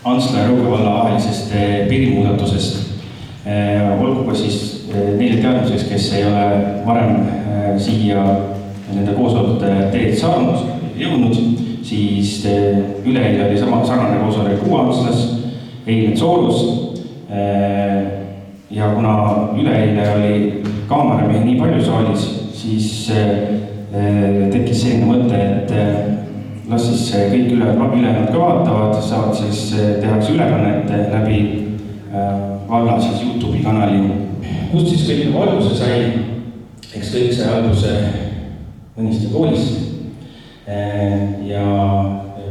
Antsla ja Rõuge valla vahelisest piirimuudatusest. Olgu ka siis neile teadmiseks, kes ei ole varem siia nende koosolekute teed saanud, jõudnud, siis üleeile oli sarnane koosolek Uue-Antslas, eile Soolus. Ja kuna üleeile oli kaameramehi nii palju saalis, siis tekkis selline mõte, et las siis kõik ülejäänud ka vaatavad, saavad siis tehakse ülekannet läbi valla siis YouTube'i kanali. Kust siis kõik alguse sai, eks kõik sai alguse Mõniste koolist ja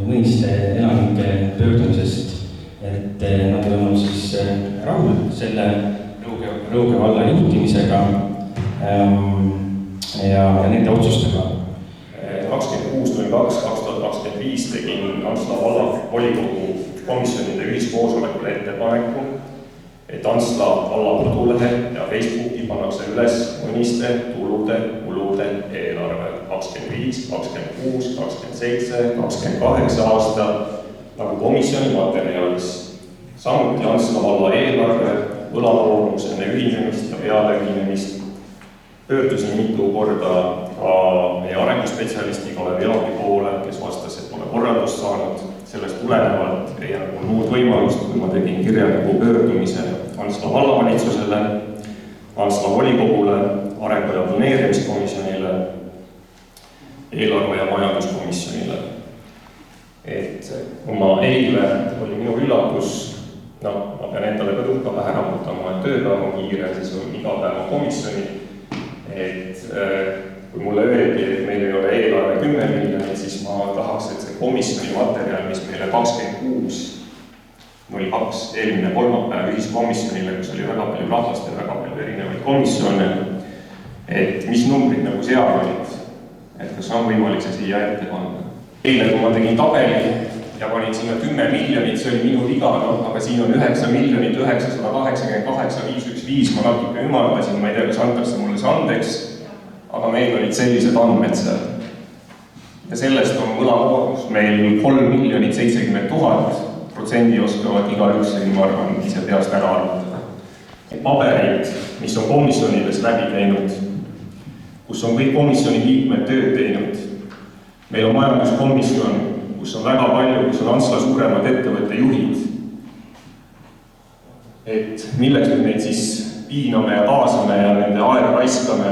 Mõniste elanike pöördumisest, et nad ei olnud siis rahul selle Rõuge valla juhtimisega ja nende otsustega. 26.02.2025 tegin Antsla valla volikogu komisjonide ühiskoosolekule ettepaneku, et Antsla valla kodulehe ja Facebooki pannakse üles Mõniste tulude, kulude eelarve 25, 26, 27, 28 aasta nagu komisjoni materjalis. Samuti Antsla valla eelarve, võlakoormus enne ühinemist ja peale ühinemist. Pöördusin mitu korda ka meie arenguspetsialisti Kalev Jaabi poole, kes vastas, et pole korraldust saanud. Sellest tulenevalt ei jäänud muud võimalust, kui ma tegin kirjaliku pöördumise Antsla vallavalitsusele, Antsla volikogule, arengu- ja planeerimiskomisjonile, eelarve- ja majanduskomisjonile. Et oma eile oli minu üllatus, ma pean endale ka tuhka pähe raamutama, et tööpäev on kiire, siis on iga päev komisjoni. Et kui mulle öeldi, et meil ei ole eelarve 10 miljonit, siis ma tahaks, et see komisjoni materjal, mis meile 26.02 eelmine kolmapäev ühiskomisjonile, kus oli väga palju rahvast ja väga palju erinevaid komisjone, et mis numbrid nagu seal olid, et kas on võimalik see siia ette panna. Eile, kui ma tegin tabeli ja panin sinna 10 miljonit, see oli minu viga, aga siin on 9 miljonit 988 515, ma natuke ümardasin, ma ei tea, kas antakse mulle see andeks, aga meil olid sellised andmed seal. Ja sellest on võlakoormus meil 3 miljonit 70 000, protsendi oskavad iga üks, ma arvan, ise peast ära arvutada. Paberid, mis on komisjonides läbi teinud, kus on kõik komisjoni liikmed tööd teinud. Meil on majanduskomisjon, kus on väga palju, kus on Antsla suuremad ettevõtte juhid. Et milleks me neid siis piiname ja kaasame ja nende aega raiskame,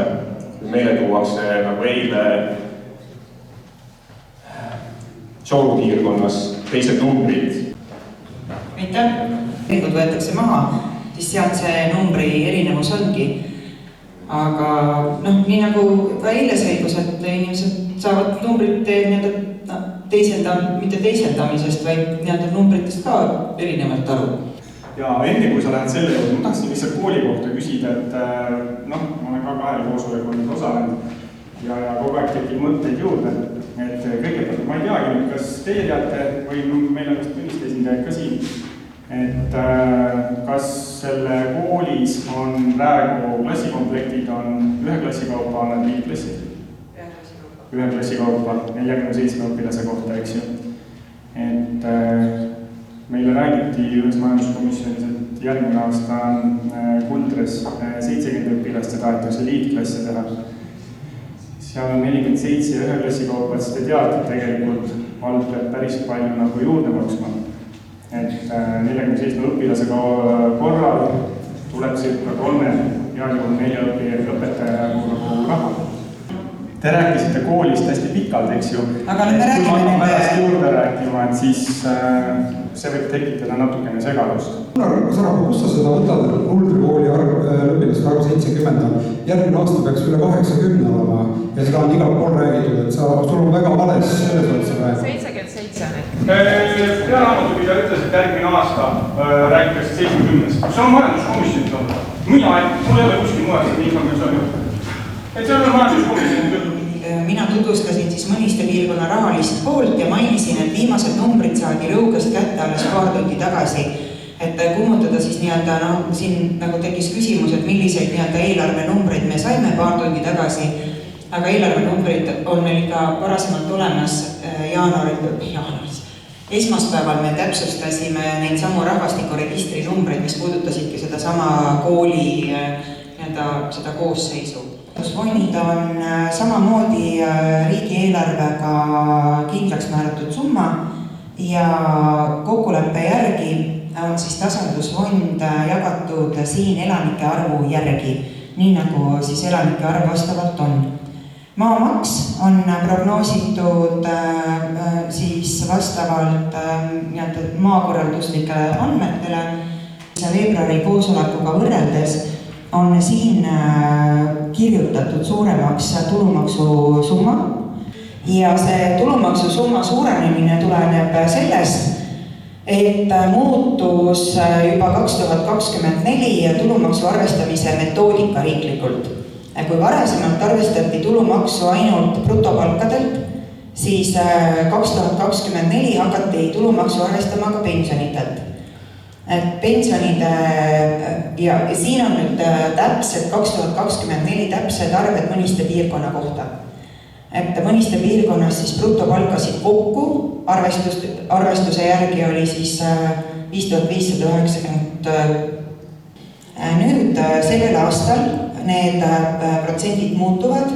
kui meile tuuakse nagu eile showpiirkonnas teised numbrid. Aitäh! Kui võetakse maha, siis sealt see numbri erinevus ongi. Aga nii nagu ka eile selgus, et inimesed saavad numbrit mitte teiseldamisest, vaid numbritest ka erinevalt aru. Ja enne kui sa lähed selle juurde, ma tahtsin lihtsalt kooli kohta küsida, et ma olen ka 2 koosolekul osalenud ja kogu aeg tekib mõtteid juurde. Et kõigepealt ma ei teagi nüüd, kas teie teate või meil on vist Mõniste esindajaid ka siin, et kas selle koolis on praegu klassikomplektid on 1 klassi kaupa, on nad 5 klassid? 1 klassi kaupa, 47 õpilase kohta, eks ju. Et meile räägiti ühes majanduskomisjonis, et järgmine aasta on Kuldres 70 õpilast ja tahetakse liitklasse teha. Seal on 47 ja 1 klassi kaupa, et te teate, et tegelikult vald peab päris palju nagu juurde maksma. Et 47 õpilase korral tuleb circa 3 ja 4 õpetaja kogu raha. Te rääkisite koolist hästi pikalt, eks ju. Aga me räägime kui ma pärast juurde rääkima, et siis see võib tekitada natukene segadust. Sarapuu, kus sa seda võtad, Kuldri kooli õpilaste arv 70, järgmine aasta peaks üle 80 olema ja seda on igal pool räägitud, et sul on väga vales selles otsa praegu. 77 on ehk. Pearaamatupidaja ütles, et järgmine aasta räägitakse 70-st. See on majanduskomisjonis olnud. Mul ei ole kuskil muud nii informatsiooni. Et see on majanduskomisjoni küll. Mina tutvustasin siis Mõniste piirkonna rahalist poolt ja mainisin, et viimased numbrid saadi Rõugest kätte alles paar tundi tagasi. Et kummutada siis siin nagu tekkis küsimus, et milliseid eelarve numbreid me saime paar tundi tagasi, aga eelarve numbrid on meil ikka varasemalt olemas esmaspäeval me täpsustasime neid samu rahvastikuregistri numbreid, mis puudutasidki sedasama kooli seda koosseisu. Fondid on samamoodi riigieelarvega kindlaks määratud summa ja kokkuleppe järgi on siis tasandusfond jagatud siin elanike arvu järgi, nii nagu siis elanike arv vastavalt on. Maamaks on prognoositud siis vastavalt maakorralduslikele andmetele. Veebruari koosolekuga võrreldes on siin kirjutatud suuremaks tulumaksu summa ja see tulumaksu summa suurenemine tuleneb sellest, et muutus juba 2024 tulumaksu arvestamise metoodika riiklikult. Kui varasemalt arvestati tulumaksu ainult brutopalkadelt, siis 2024 hakati tulumaksu arvestama ka pensionitelt. Pensionid ja siin on nüüd täpsed 2024 täpsed arved mõniste piirkonna kohta. Mõniste piirkonnas siis brutopalkasid kokku, arvestuse järgi oli siis 5590. Nüüd sellel aastal need protsendid muutuvad,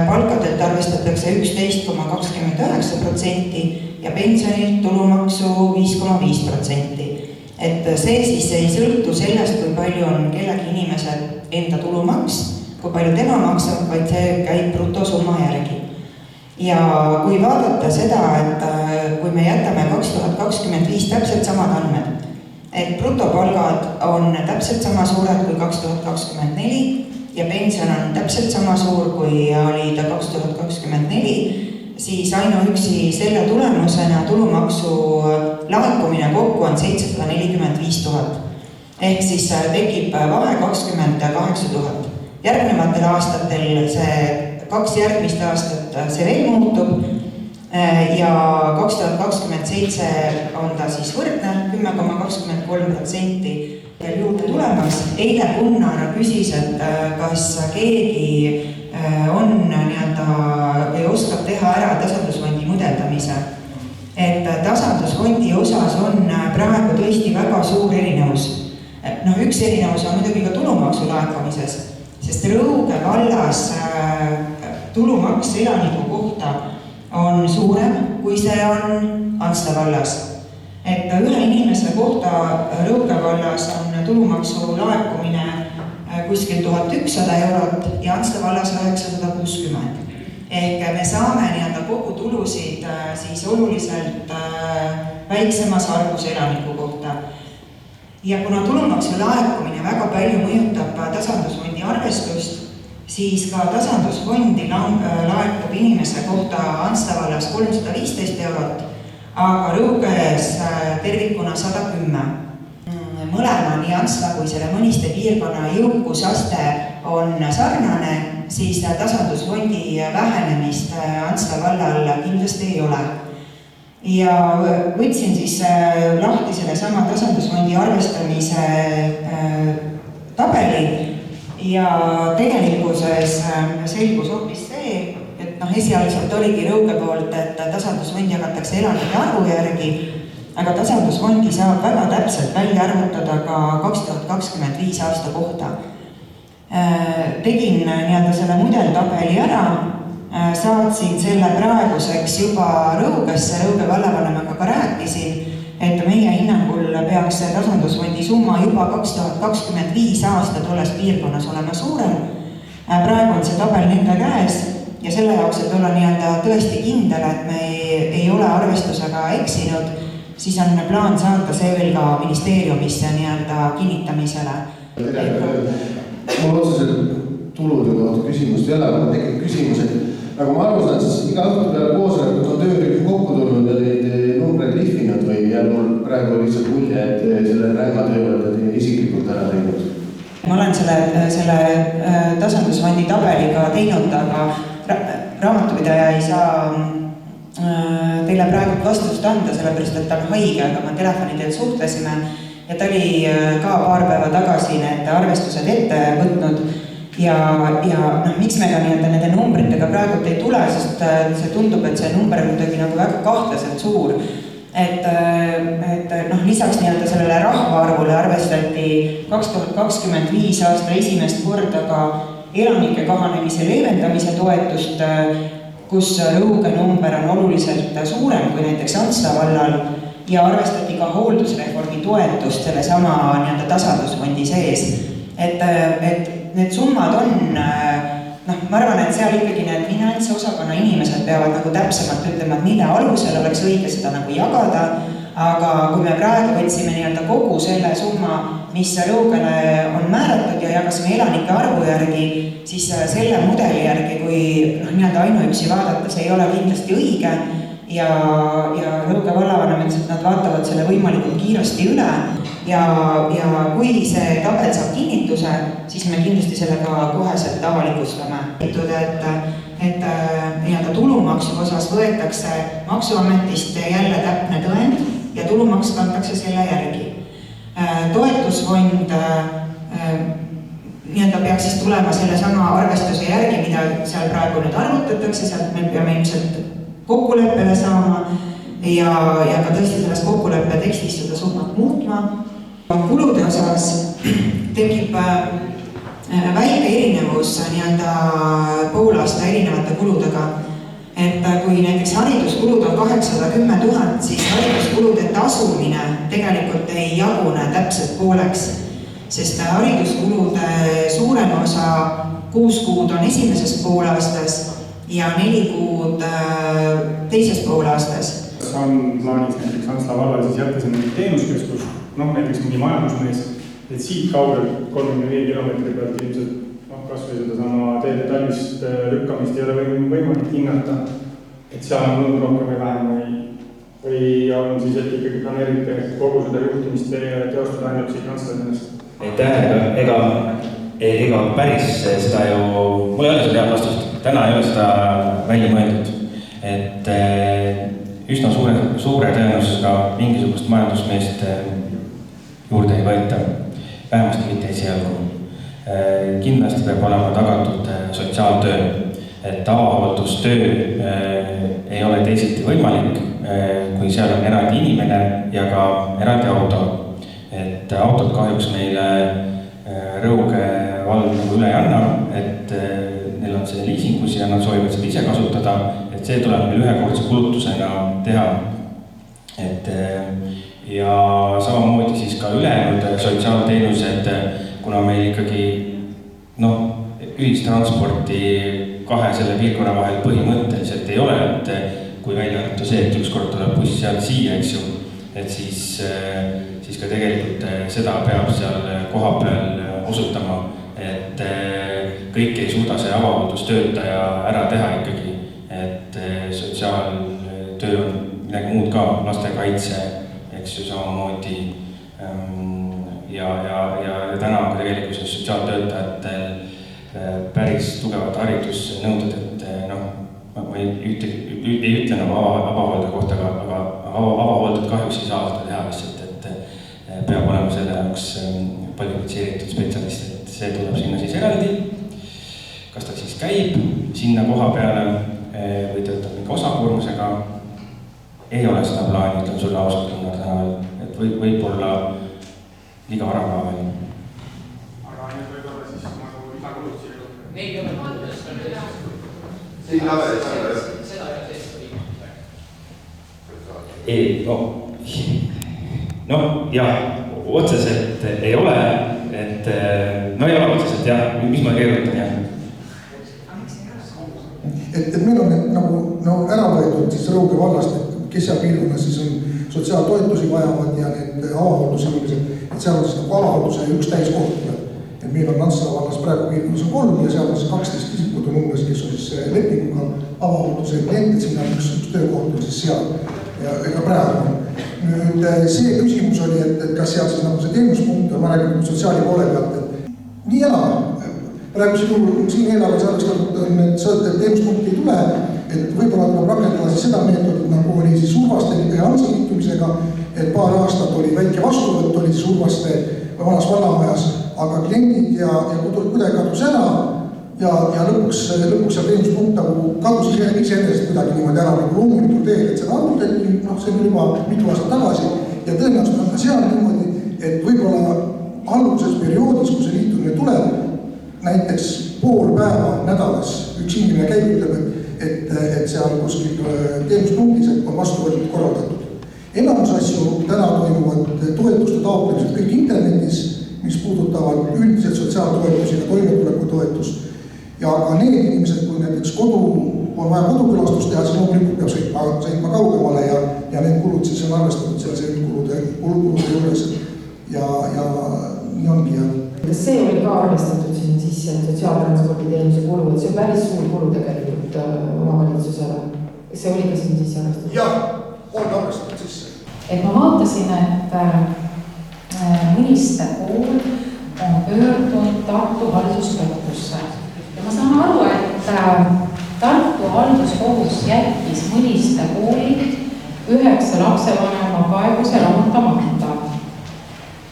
palkadelt arvestatakse 11,29% ja pensionilt tulumaksu 5,5%. Et see siis ei sõltu sellest, kui palju on kellegi inimesed enda tulumaks, kui palju tema maksab, vaid see käib brutosumma järgi. Ja kui vaadata seda, et kui me jätame 2025 täpselt samad andmed, et brutopalgad on täpselt sama suured kui 2024 ja pension on täpselt sama suur, kui oli ta 2024, siis ainuüksi selle tulemusena tulumaksu laekumine kokku on 745 000. Ehk siis tekib vahe 28 000. Järgnevatel aastatel see 2 järgmist aastat see veel muutub ja 2027 on ta siis võrdne 10,23% juurde tulemas. Eile Gunnar küsis, et kas keegi on või oskab teha ära tasandusfondi mudeldamise. Et tasandusfondi osas on praegu tõesti väga suur erinevus. Üks erinevus on muidugi ka tulumaksu laekumises, sest Rõuge vallas tulumaks elaniku kohta on suurem, kui see on Antsla vallas. Et ühe inimese kohta Rõuge vallas on tulumaksu laekumine kuskil 1100 eurot ja Antsla vallas 960. Ehk me saame kogu tulusid siis oluliselt väiksemas arvus elaniku kohta. Ja kuna tulumaksu laekumine väga palju mõjutab tasandusfondi arvestust, siis ka tasandusfondi laekub inimese kohta Antsla vallas 315 eurot, aga Rõuges tervikuna 110. Mõlema nii Antsla kui selle Mõniste piirkonna jõukusaste on sarnane, siis tasandusfondi vähenemist Antsla vallal kindlasti ei ole. Ja võtsin siis lahti selle sama tasandusfondi arvestamise tabeli ja tegelikkuses selgus hoopis see, et esialgselt oligi Rõuge poolt, et tasandusfondi jagatakse elanike arvu järgi, aga tasandusfondi saab väga täpselt välja arvutada ka 2025 aasta kohta. Tegin selle mudeltabeli ära, saatsin selle praeguseks juba Rõugesse, Rõuge vallavanemaga ka rääkisin, et meie hinnangul peaks tasandusfondi summa juba 2025 aasta tolles piirkonnas olema suurem. Praegu on see tabel nende käes ja selle jaoks, et olla tõesti kindel, et me ei ole arvestusega eksinud, siis on plaan saata see veel ka ministeeriumisse kinnitamisele. Mul otseselt tulude kohta küsimust ei ole, aga tekib küsimus, et nagu ma aru saan, siis iga õhtu peale koosolekut on töörühm kokku tulnud ja neid numbreid lihvinud või jääb mul praegu lihtsalt mulje, et selle ränga töö olete isiklikult ära teinud? Ma olen selle tasandusfondi tabeliga teinud, aga raamatupidaja ei saa teile praegu vastust anda, sellepärast et ta on haige, aga me telefonidel suhtlesime ja ta oli ka paar päeva tagasi need arvestused ette võtnud ja miks me ka nende numbritega praegu ei tule, sest see tundub, et see number on kuidagi väga kahtlaselt suur. et lisaks nii-öelda sellele rahvaarvule arvestati 2025 aasta esimest korda ka elanike kahanemise leevendamise toetust, kus Rõuge number on oluliselt suurem kui näiteks Antsla vallal ja arvestati ka hooldusreformi toetust sellesama nii-öelda tasandusfondi sees. Et need summad on, ma arvan, et seal ikkagi need finantsosakonna inimesed peavad nagu täpsemalt ütlema, et mille alusel oleks õige seda nagu jagada, aga kui me praegu võtsime nii-öelda kogu selle summa, mis Rõugele on määratud ja jagasime elanike arvu järgi, siis selle mudeli järgi, kui nii-öelda ainuüksi vaadates ei ole kindlasti õige ja Rõuge vallavanem ütles, et nad vaatavad selle võimalikult kiiresti üle ja kui see tabel saab kinnituse, siis me kindlasti sellega koheselt avalikustame. Et nii-öelda tulumaksu osas võetakse Maksuametist jälle täpne tõend ja tulumaks kantakse selle järgi. Toetusfond nii-öelda peaks siis tulema selle sama arvestuse järgi, mida seal praegu nüüd arvutatakse, sealt me peame ilmselt kokkuleppele saama ja ka tõesti selles kokkuleppe tekstis seda summat muutma. Kulude osas tekib väike erinevus nii-öelda poolaasta erinevate kuludega. Et kui näiteks hariduskulud on 810 000, siis hariduskulude tasumine tegelikult ei jagune täpselt pooleks, sest hariduskulude suurem osa 6 kuud on esimeses poolaastas ja 4 kuud teises poolaastas. On plaanis näiteks Antsla vallal siis jätta siin teenuskeskus, näiteks mingi majandusmees, et siit kaugelt 35 kilomeetri pealt ilmselt kas või seda sama teede talvist lükkamist ei ole võimalik hinnata, et seal on olnud rohkem või vähem või on siis, et ikkagi planeerite kogu seda juhtimist teostada ainult siit Antsladest? Ega päris seda ju, mul ei ole seda head vastust, täna ei ole seda välja mõeldud, et üsna suure tõenäosusega mingisugust majandusmeest juurde ei võeta, vähemasti mitte esialgu. Kindlasti peab olema tagatud sotsiaaltöö, et avahooldustöö ei ole teisiti võimalik, kui seal on eraldi inimene ja ka eraldi auto. Et autot kahjuks meile Rõuge vald nagu üle ei anna, et neil on see liisingus ja nad soovivad seda ise kasutada, et see tuleb meil ühekordse kulutusena teha. Ja samamoodi siis ka ülejäänud sotsiaalteenused, kuna meil ikkagi ühistransporti kahe selle piirkonna vahel põhimõtteliselt ei ole, et kui välja arvata see, et ükskord tuleb buss sealt siia, eks ju, et siis ka tegelikult seda peab seal koha peal osutama, et kõik ei suuda see avahooldustöötaja ära teha ikkagi, et sotsiaaltöö on midagi muud ka, lastekaitse, eks ju samamoodi ja täna on ka tegelikult sotsiaaltöötajatel päris tugevad haridusnõuded, et ma ei ütle nagu avahoolde kohta, aga avahooldajad kahjuks ei saa seda teha lihtsalt, et peab olema selle jaoks kvalifitseeritud spetsialist, et see tuleb sinna siis eraldi. Kas ta siis käib sinna koha peale või töötab mingi osakoormusega, ei ole seda plaani, ütlen sulle ausalt täna, et võib-olla liiga vara ka veel. Aga nüüd võib olla siis nagu lisakulud siia juurde? Neid ei ole mõttes veel teist. See ei ole seda ei ole teist liiga. Jah, otseselt ei ole, et ei ole otseselt jah, mis ma keerutan jah. Et meil on need nagu ära võetud siis Rõuge vallast, et kes seal piirkonnas siis on sotsiaaltoetusi vajavad ja need avahooldusinimesed, et seal on siis nagu avahoolduse üks täiskohtuja. Et meil on Antsla vallas praegu piirkonnas on 3 ja seal on siis 12 isikut on umbes, kes on siis lepinguga avahoolduse kliendid, sinna on üks töökoht on siis seal ja praegu on. Nüüd see küsimus oli, et kas seal siis nagu see teenuspunkt on, ma räägin sotsiaali poole pealt, et nii elame. Praegu siin eelarves arvestatud teenuspunkti ei tule, et võib-olla tuleb rakendada siis seda meetodit, nagu oli siis Urvaste ja Hansa liitumisega, et paar aastat oli väike vastuvõtt, oli siis Urvaste vanas vallamajas, aga kliendid ja kuidagi kadus ära ja lõpuks see teenuspunkt nagu kadus iseenesest kuidagi niimoodi ära nagu loomulikul teel, et seda arutati, see oli juba mitu aastat tagasi ja tõenäoliselt on ka seal niimoodi, et võib-olla alguses perioodis, kui see liitumine tuleb, näiteks pool päeva nädalas üks inimene käib, ütleb, et seal kuskil teenuspunktis on vastuvõetud korraldatud. Enamus asju täna toimuvad toetuste taotlemised kõik internetis, mis puudutavad üldiselt sotsiaaltoetusi ja toimetulekutoetust. Ja ka need inimesed, kui näiteks on vaja kodukülastust teha, siis loomulikult peab sõitma kaugemale ja need kulud siis on arvestatud seal kulude juures. Ja nii ongi. Kas see oli ka arvestatud siin sisse sotsiaaltransporditeenuse kulu, et see on päris suur kulu tegelikult omavalitsusele? Kas see oli ka siin sisse arvestatud? Jah, on arvestatud sisse. Et ma vaatasin, et Mõniste kool on pöördunud Tartu halduskohtusse. Ja ma saan aru, et Tartu halduskohus jättis Mõniste kooli 9 lapsevanema kaebuse lahendamata.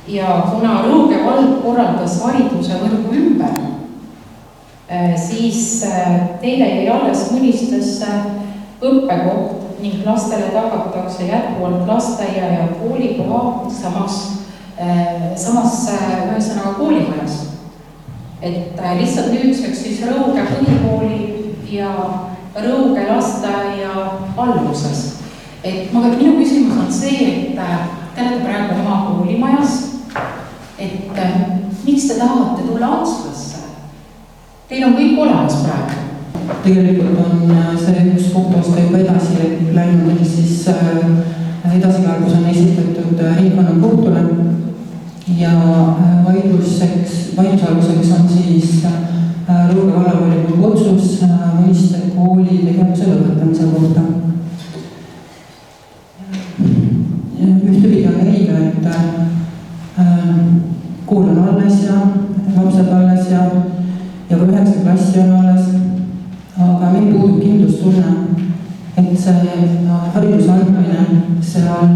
Ja kuna Rõuge vald korraldas hariduse võrgu ümber, siis teile jäi alles Mõnistesse õppekoht ning lastele tagatakse jätkuvalt lasteaia ja koolikoha samas ühesõnaga koolimajas. Et lihtsalt nüüdseks siis Rõuge põhikooli ja Rõuge lasteaia alluses. Et minu küsimus on see, et te olete praegu oma koolimajas, et miks te tahate tulla Antslasse? Teil on kõik olemas praegu. Tegelikult on see üks kohtuaasta juba edasi läinud, siis edasikaebus on esitatud ringkonnakohtule ja vaidlusaluseks on siis Rõuge vallavolikogu otsus Mõniste kooli tegevuse lõpetamise kohta. Ühtepidi on õige, et kool on alles ja lapsed alles ja ka 9. klassi on alles, aga meil puudub kindlustunne, et see hariduse andmine seal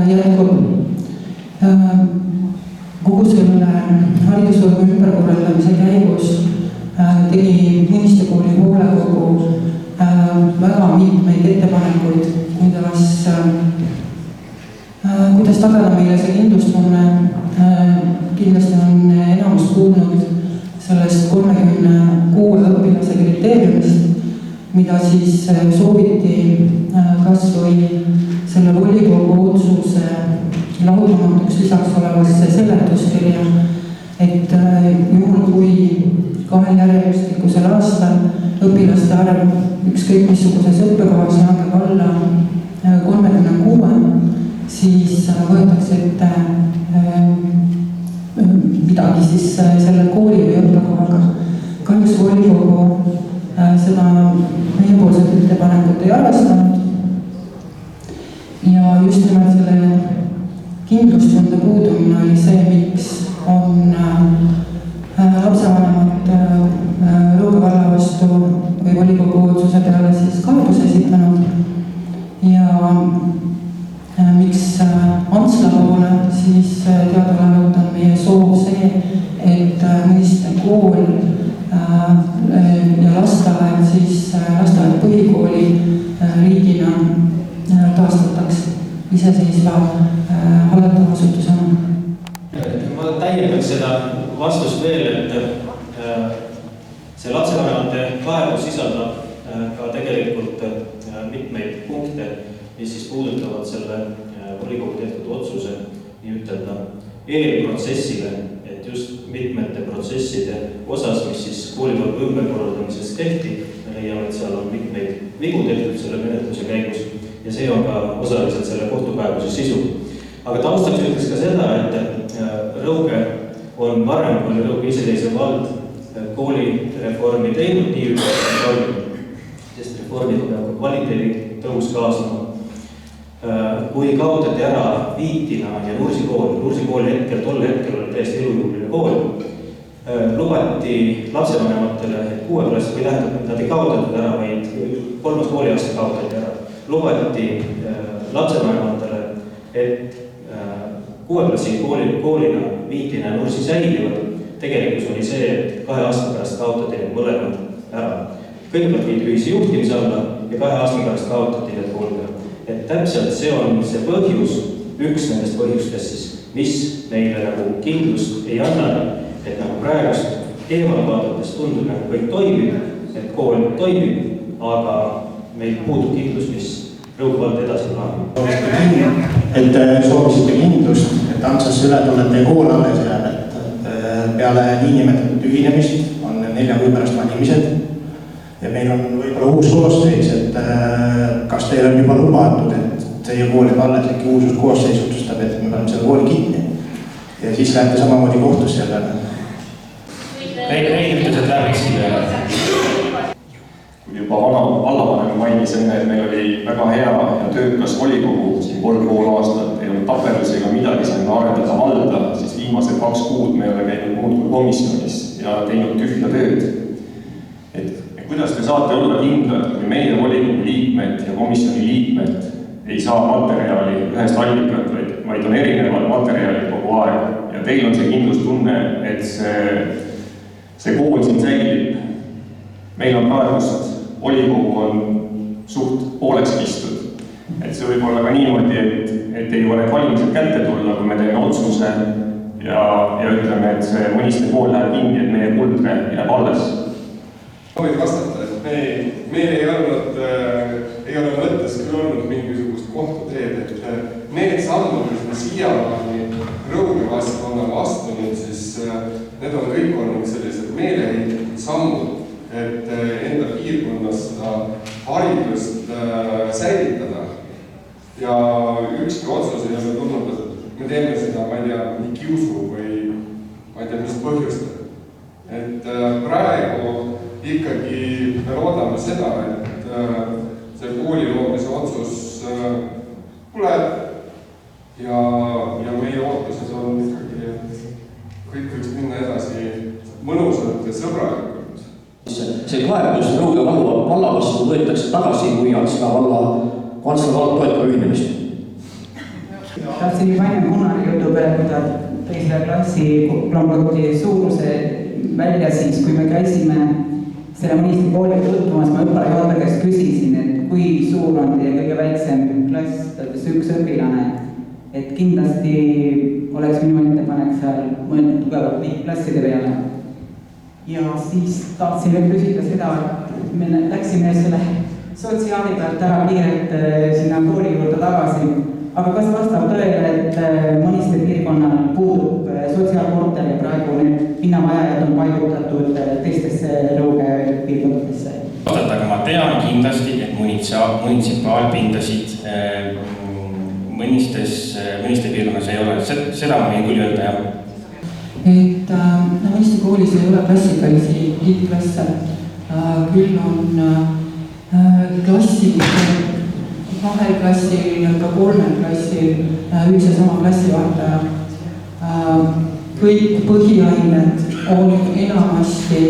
jätkub. Kogu selle haridusvõrgu ümberkorraldamise käigus tegi Mõniste kooli hoolekogu väga mitmeid ettepanekuid, kuidas tagada meile see kindlustunne. Kindlasti on enamus kuulnud sellest 36 õpilase kriteeriumist, mida siis sooviti kas või selle volikogu otsuse lahutamatuks lisaks olevasse seletuskirja, et juhul kui 2 järjestikusel aastal õpilaste arv ükskõik missuguses õppekavas langeb alla 36, siis võetakse ette midagi siis selle kooli või õppekohaga. Kahjuks volikogu seda meiepoolset ettepanekut ei arvestanud ja just nimelt selle kindlustunde puudumine oli see, miks on lapsevanemad Rõuge valla vastu või volikogu otsuse peale siis kaebuse esitanud ja miks Antsla poole siis teadaolevalt on meie soov see, et Mõniste kool ja lasteaed siis lasteaed põhikooli riigina taastataks iseseisva hallatava asutusena. Ma täiendaks seda vastust veel, et see lapsevanemate kaebus sisaldab ka tegelikult mitmeid punkte, mis siis puudutavad selle volikogu tehtud otsuse nii-ütelda eelprotsessile, et just mitmete protsesside osas, mis siis koolivõrgu ümberkorraldamises tehti, me leiame, et seal on mitmeid vigu tehtud selle menetluse käigus ja see on ka osaliselt selle kohtukaebuse sisu. Aga taustaks ütleks ka seda, et Rõuge on varem, kui oli Rõuge iseseisev vald koolireformi teinud nii-ütelda, sest reformiga peab ka kvaliteedi tõus kaasnema. Kui kaotati ära Viitina ja Nursi kooli tol hetkel oli täiesti elujõuline kool, lubati lapsevanematele, et 6. klassi või tähendab, nad ei kaotatud ära, vaid 3. kooliaasta kaotati ära. Lubati lapsevanematele, et 6. klassi koolina Viitina ja Nursi säilivad, tegelikkus oli see, et 2 aasta pärast kaotati need mõlemad ära. Kõigepealt viidi ühise juhtimise alla ja 2 aasta pärast kaotati need kuulda. Et täpselt see on see põhjus, üks nendest põhjustest siis, mis meile nagu kindlust ei anna, et nagu praegust eemale vaadates tundub nagu kõik toimib, et kool toimib, aga meil puudub kindlus, mis Rõuge vald edasi plaanib. Et soovisite kindlust, et Antslasse üle tunnete kool alles jääb, et peale niinimetatud ühinemist on 4 kuu pärast valimised ja meil on võib-olla uus koosseis, et kas teil on juba lubatud, et teie kool jääb alles, äkki uus koosseis otsustab, et me paneme selle kooli kinni ja siis lähete samamoodi kohtusse jälle. Ei ütles, et läheks siia. Kui juba vallavanem mainis enne, et meil oli väga hea ja töökas volikogu siin 3,5 aastat, ei olnud tapelis ega midagi saime arendada valda, siis viimased 2 kuud me oleme käinud muudkui komisjonis ja teinud tühja tööd. Et kuidas te saate olla kindlad, kui meie volikogu liikmed ja komisjoni liikmed ei saa materjali ühest allikat, vaid on erinevad materjalid kogu aeg ja teil on see kindlustunne, et see kool siin säilib. Meil on praegust volikogu on suht pooleks kistud. Et see võib olla ka niimoodi, et ei ole need valimised kätte tulla, kui me teeme otsuse ja ütleme, et see Mõniste kool läheb kinni, et meie Kuldre jääb alles. Ma võin vastata, et meil ei ole mõttes küll olnud mingisugust kohtuteed, et need sammud, mis me siiamaani Rõuge vastu oleme astunud, siis need on kõik olnud sellised meeleheitud sammud, et enda piirkonnas seda haridust säilitada. Ja ükski otsus ei ole tulnud, et me teeme seda, ma ei tea, nii kiusu või ma ei tea, mis põhjustel. Et praegu ikkagi me loodame seda, et see kooli loomise otsus tuleb ja meie ootused on ikkagi, et kõik võiks minna edasi mõnusalt ja sõbralikult. See kaebus Rõuge valla vastu võetakse tagasi, kui Antsla vald toetab ühinemist. Tahtsin juba enne Gunari jutu peale, kui ta tõi selle klassiplombroti suuruse välja, siis kui me käisime selle Mõniste kooliga tutvumas, ma õppelajuhataja käest küsisin, et kui suur on teie kõige väiksem klass, tõdes 1 õpilane, et kindlasti oleks minu ettepanek seal mõeldud tugevalt klasside peale. Ja siis tahtsin veel küsida seda, et me läksime selle sotsiaali pealt ära kiirelt sinna kooli juurde tagasi. Aga kas vastab tõele, et Mõniste piirkonnal puudub sotsiaalkorter ja praegu need pinnavajajad on paigutatud teistesse Rõuge piirkondadesse? Aga ma tean kindlasti, et munitsipaalpindasid Mõniste piirkonnas ei ole. Seda ma võin küll öelda, jah. Et Mõniste koolis ei ole klassikalisi liitklasse, küll on klassid, 2 klassil ja ka 3 klassil üks ja sama klassivaataja. Kõik põhiained on enamasti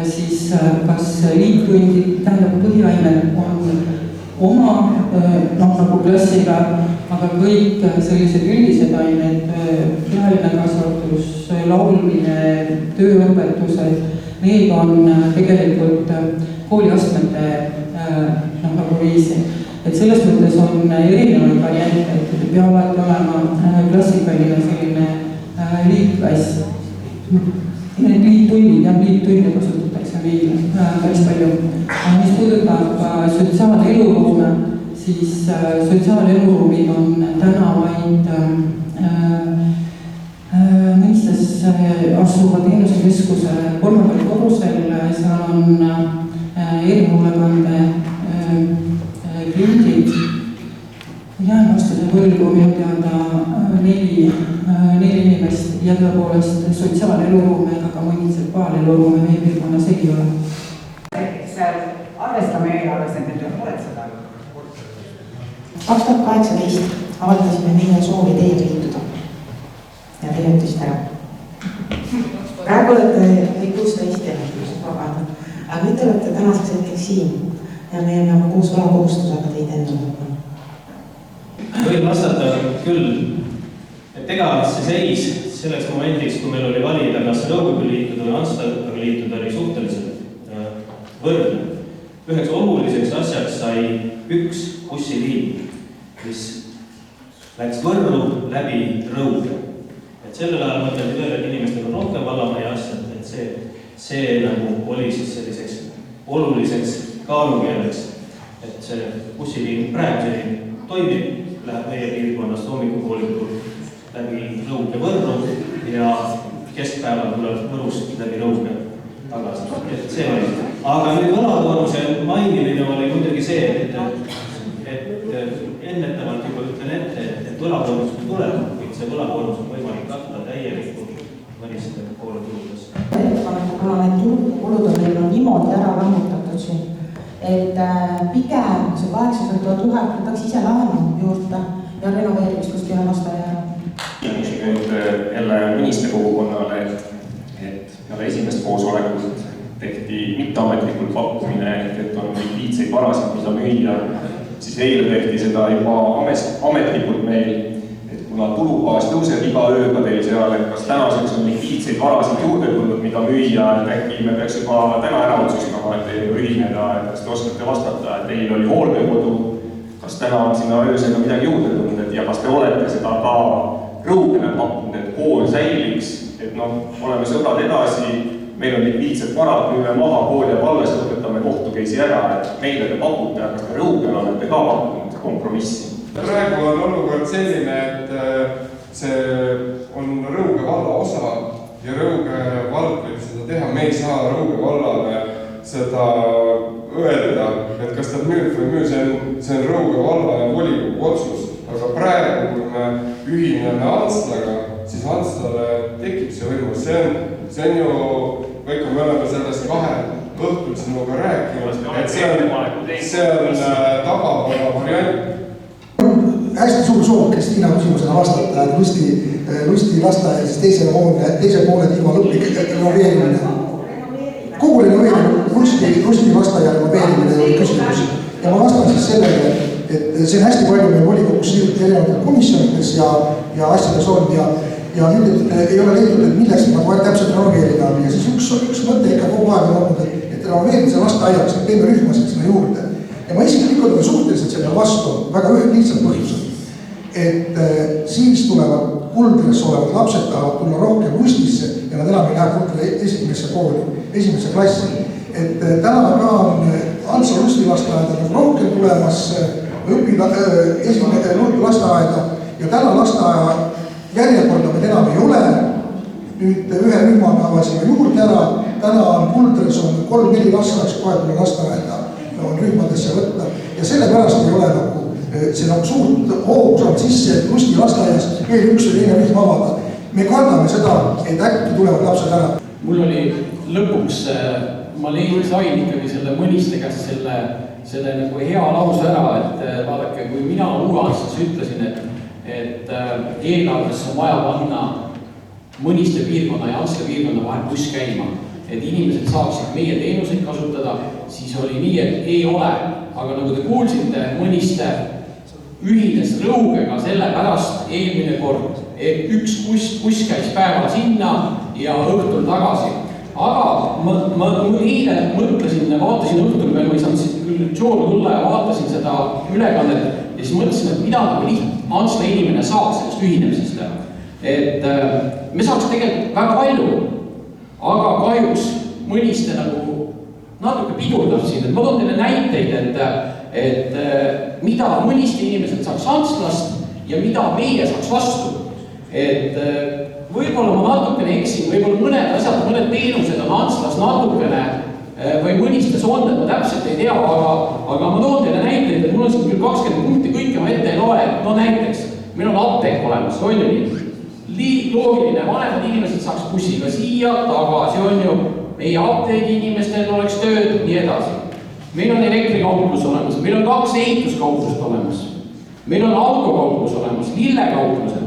siis kas liittundid, tähendab põhiained on oma nagu klassiga, aga kõik sellised üldised ained, kehaline-kasvatus, laulmine, tööõpetused, need on tegelikult kooliastmete nagu viisi. Et selles mõttes on erinevaid variante, et peavad olema klassikaline selline liitklass. Need liittunde kasutatakse meil päris palju. Mis puudutab sotsiaaleluruume, siis sotsiaaleluruumid on täna vaid Mõnistes asuva teenusekeskuse 3. korrusel, seal on erihoolekande kliendid. Jään vastuse võlgu minu teada 4 inimest ja tõepoolest sotsiaaleluruume ega ka munitsipaaleluruume meie piirkonnas ei ole. Seal arvestame eelarves, et need tuleb muretseda. 2018 avaldasime meie soovi teiega liituda ja te ütlesite ära. Praegu olete kõik 16 vabad, aga nüüd te olete tänaseks hetkeks siin ja me peame koos võlakohustusega teid enda võtma. Võin vastata küll, et ega see seis selleks momendiks, kui meil oli valida, kas Rõuge liituda või Antslaga liituda, oli suhteliselt võrdne. Üheks oluliseks asjaks sai üks bussiliin, mis läks Võrru läbi Rõuge. Et sellel ajal mõtleti veel, et inimestel on rohkem vallamaja asjad, et see nagu oli siis selliseks oluliseks kaalukeeleks, et see bussiliin praegu toimib, läheb meie piirkonnast hommikukoolikult läbi Rõuge Võrru ja keskpäeval tuleb Võrust läbi Rõuge tagasi. Et see oli. Aga nüüd võlakoormuse mainimine oli muidugi see, et ennetavalt juba ütlen ette, et võlakoormus tuleb, kuid see võlakoormus on võimalik katta täielikult mõniste poole tuludes. Kuna need kulud on meil niimoodi ära lammutatud siin, et pigem see 800 000 võtaks ise laenu juurde ja renoveerimist kuskile lasteaia. Nüüd jälle mõniste kogukonnale, et jälle esimest koosolekut tehti mitteametlikult pakkumine, et on likviidseid varasid, mida müüa, siis eile tehti seda juba ametlikult meil, et kuna tulubaas tõuseb iga ööga teil seal, et kas tänaseks on likviidseid varasid juurde tulnud, mida müüa, et äkki me peaks juba täna ära otsustama, et ühineda, et kas te oskate vastata, et teil oli hooldekodu, kas täna on sinna öösega midagi juurde tulnud ja kas te olete seda ka Rõugele pakkunud, et kool säiliks, et oleme sõbrad edasi, meil on likviidsed varad, müüme maha, kool jääb alles, lõpetame kohtukeisi ära, et meile te pakute, kas te Rõugele olete ka pakkunud kompromissi? Praegu on olukord selline, et see on Rõuge valla osa ja Rõuge vald võib seda teha, me ei saa Rõuge vallale seda öelda, et kas ta müüb või müü, see on Rõuge valla ja volikogu otsus. Aga praegu, kui me ühineme Antslaga, siis Antslale tekib see võimalus. See on ju, kõik me oleme sellest kahel õhtul sinuga rääkinud, et see on tagavara variant. Hästi suur soov Kristiina küsimusele vastata, et Lusti lasteaia teise poole tiiva lõplik renoveerimine. Kogu renoveerimine, Lusti lasteaia renoveerimine oli küsimus. Ja ma vastan siis sellele, et see on hästi palju meil volikogus erinevatel komisjonides ja asjades on ja nüüd ei ole leidnud, et milleks ma kohe täpselt renoveerida on. Ja siis üks mõte ikka kogu aeg on olnud, et renoveerimise lasteaiaks, et teeme rühmasid sinna juurde. Ja ma isiklikult olen suhteliselt selle vastu väga lihtsalt põhjusel. Et siis tulevad Kuldres olevad lapsed tahavad tulla rohkem Lustisse ja nad enam ei lähe Kuldre esimesse kooli, esimesse klassi. Et täna ka on Antsla Lusti lasteaeda rohkem tulemas esimene lasteaeda ja täna lasteaia järjekorda meil enam ei ole. Nüüd ühe rühmaga avasime juurde ära, täna on Kuldres on 3-4 lasteaeks kohe tule lasteaeda on rühmadesse võtta ja sellepärast ei ole see suurt hoogu saanud sisse, et Lusti lasteaias veel üks või teine rühm avada. Me kardame seda, et äkki tulevad lapsed ära. Mul oli lõpuks, ma sain ikkagi selle mõniste käest selle nagu hea lause ära, et vaadake, kui mina Uue-Antslas ütlesin, et eelarvesse on vaja panna mõniste piirkonna ja Antsla piirkonna vahel buss käima, et inimesed saaksid meie teenuseid kasutada, siis oli nii, et ei ole. Aga nagu te kuulsite, mõniste ühines Rõugega sellepärast eelmine kord, et üks buss käis päeval sinna ja õhtul tagasi. Aga ma eile mõtlesin, vaatasin õhtul veel, ma ei saanud küll Jooru tulla ja vaatasin seda ülekannet ja siis mõtlesin, et mida nagu Antsla inimene saaks sellest ühinemisest. Et me saaks tegelikult väga palju, aga kahjuks mõniste nagu natuke pidurdab siin, et ma toon teile näiteid, et mida mõniste inimesed saaks Antslast ja mida meie saaks vastu. Et võib-olla ma natukene eksin, võib-olla mõned asjad, mõned teenused on Antslas natukene või mõnistes on, et ma täpselt ei tea, aga ma toon teile näiteid, et mul on siin küll 20 punkti, kõike ma ette ei loe, no näiteks, meil on apteek olemas, on ju nii? Loogiline, vanemad inimesed saaks bussiga siia, tagasi, on ju, meie apteegi inimestel oleks tööd, nii edasi. Meil on elektrikauplus olemas, meil on 2 ehituskauplust olemas, meil on autokauplus olemas, lillekauplused,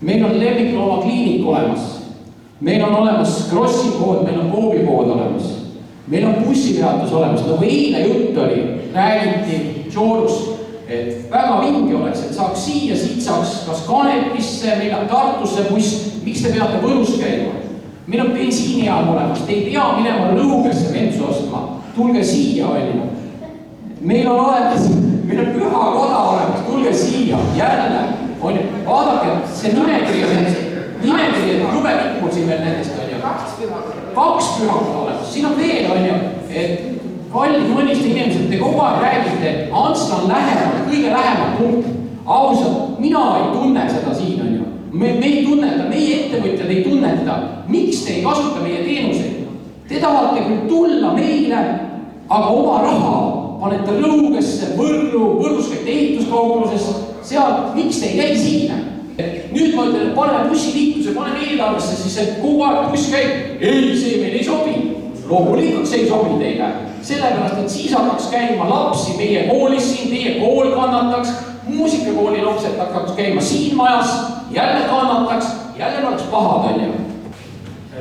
meil on lemmiklooma kliinik olemas, meil on olemas Krossi pood, meil on Koobi pood olemas, meil on bussipeatus olemas, nagu eile jutt oli, räägiti Joorus, et väga vinge oleks, et saaks siia, siit saaks kas Kanepisse Tallinnasse, meil on Tartusse buss, miks te peate Võrus käima? Meil on bensiinijaam olemas, te ei pea minema Lõugesse bensu ostma, tulge siia, on. Meil on olemas, meil on püha koda olemas, tulge siia, jälle, on. Vaadake, see nimekiri, lubevik mul siin veel nendest, on. Kaks püha koda olemas, siin on veel, on. Et kallid mõniste inimesed, te kogu aeg räägite, et Antsla on lähemal, kõige lähemal punkt. Ausalt, mina ei tunne seda siin, on ju. Me ei tunneta, meie ettevõtjad ei tunneta. Miks te ei kasuta meie teenuseid? Te tahate küll tulla meile, aga oma raha panete Lõugesse, Võrrus käite ehituskaupluses, seal, miks te ei käi siin? Nüüd ma ütlen, et paneme bussiliikluse, paneme eelarvesse, siis et kogu aeg buss käib. Ei, see meil ei sobi. Loomulikult see ei sobi teile. Sellepärast, et siis hakkaks käima lapsi meie koolis siin, teie kool kannataks, muusikakooli lapsed hakkaks käima siin majas, jälle kannataks, jälle oleks pahad, on ju.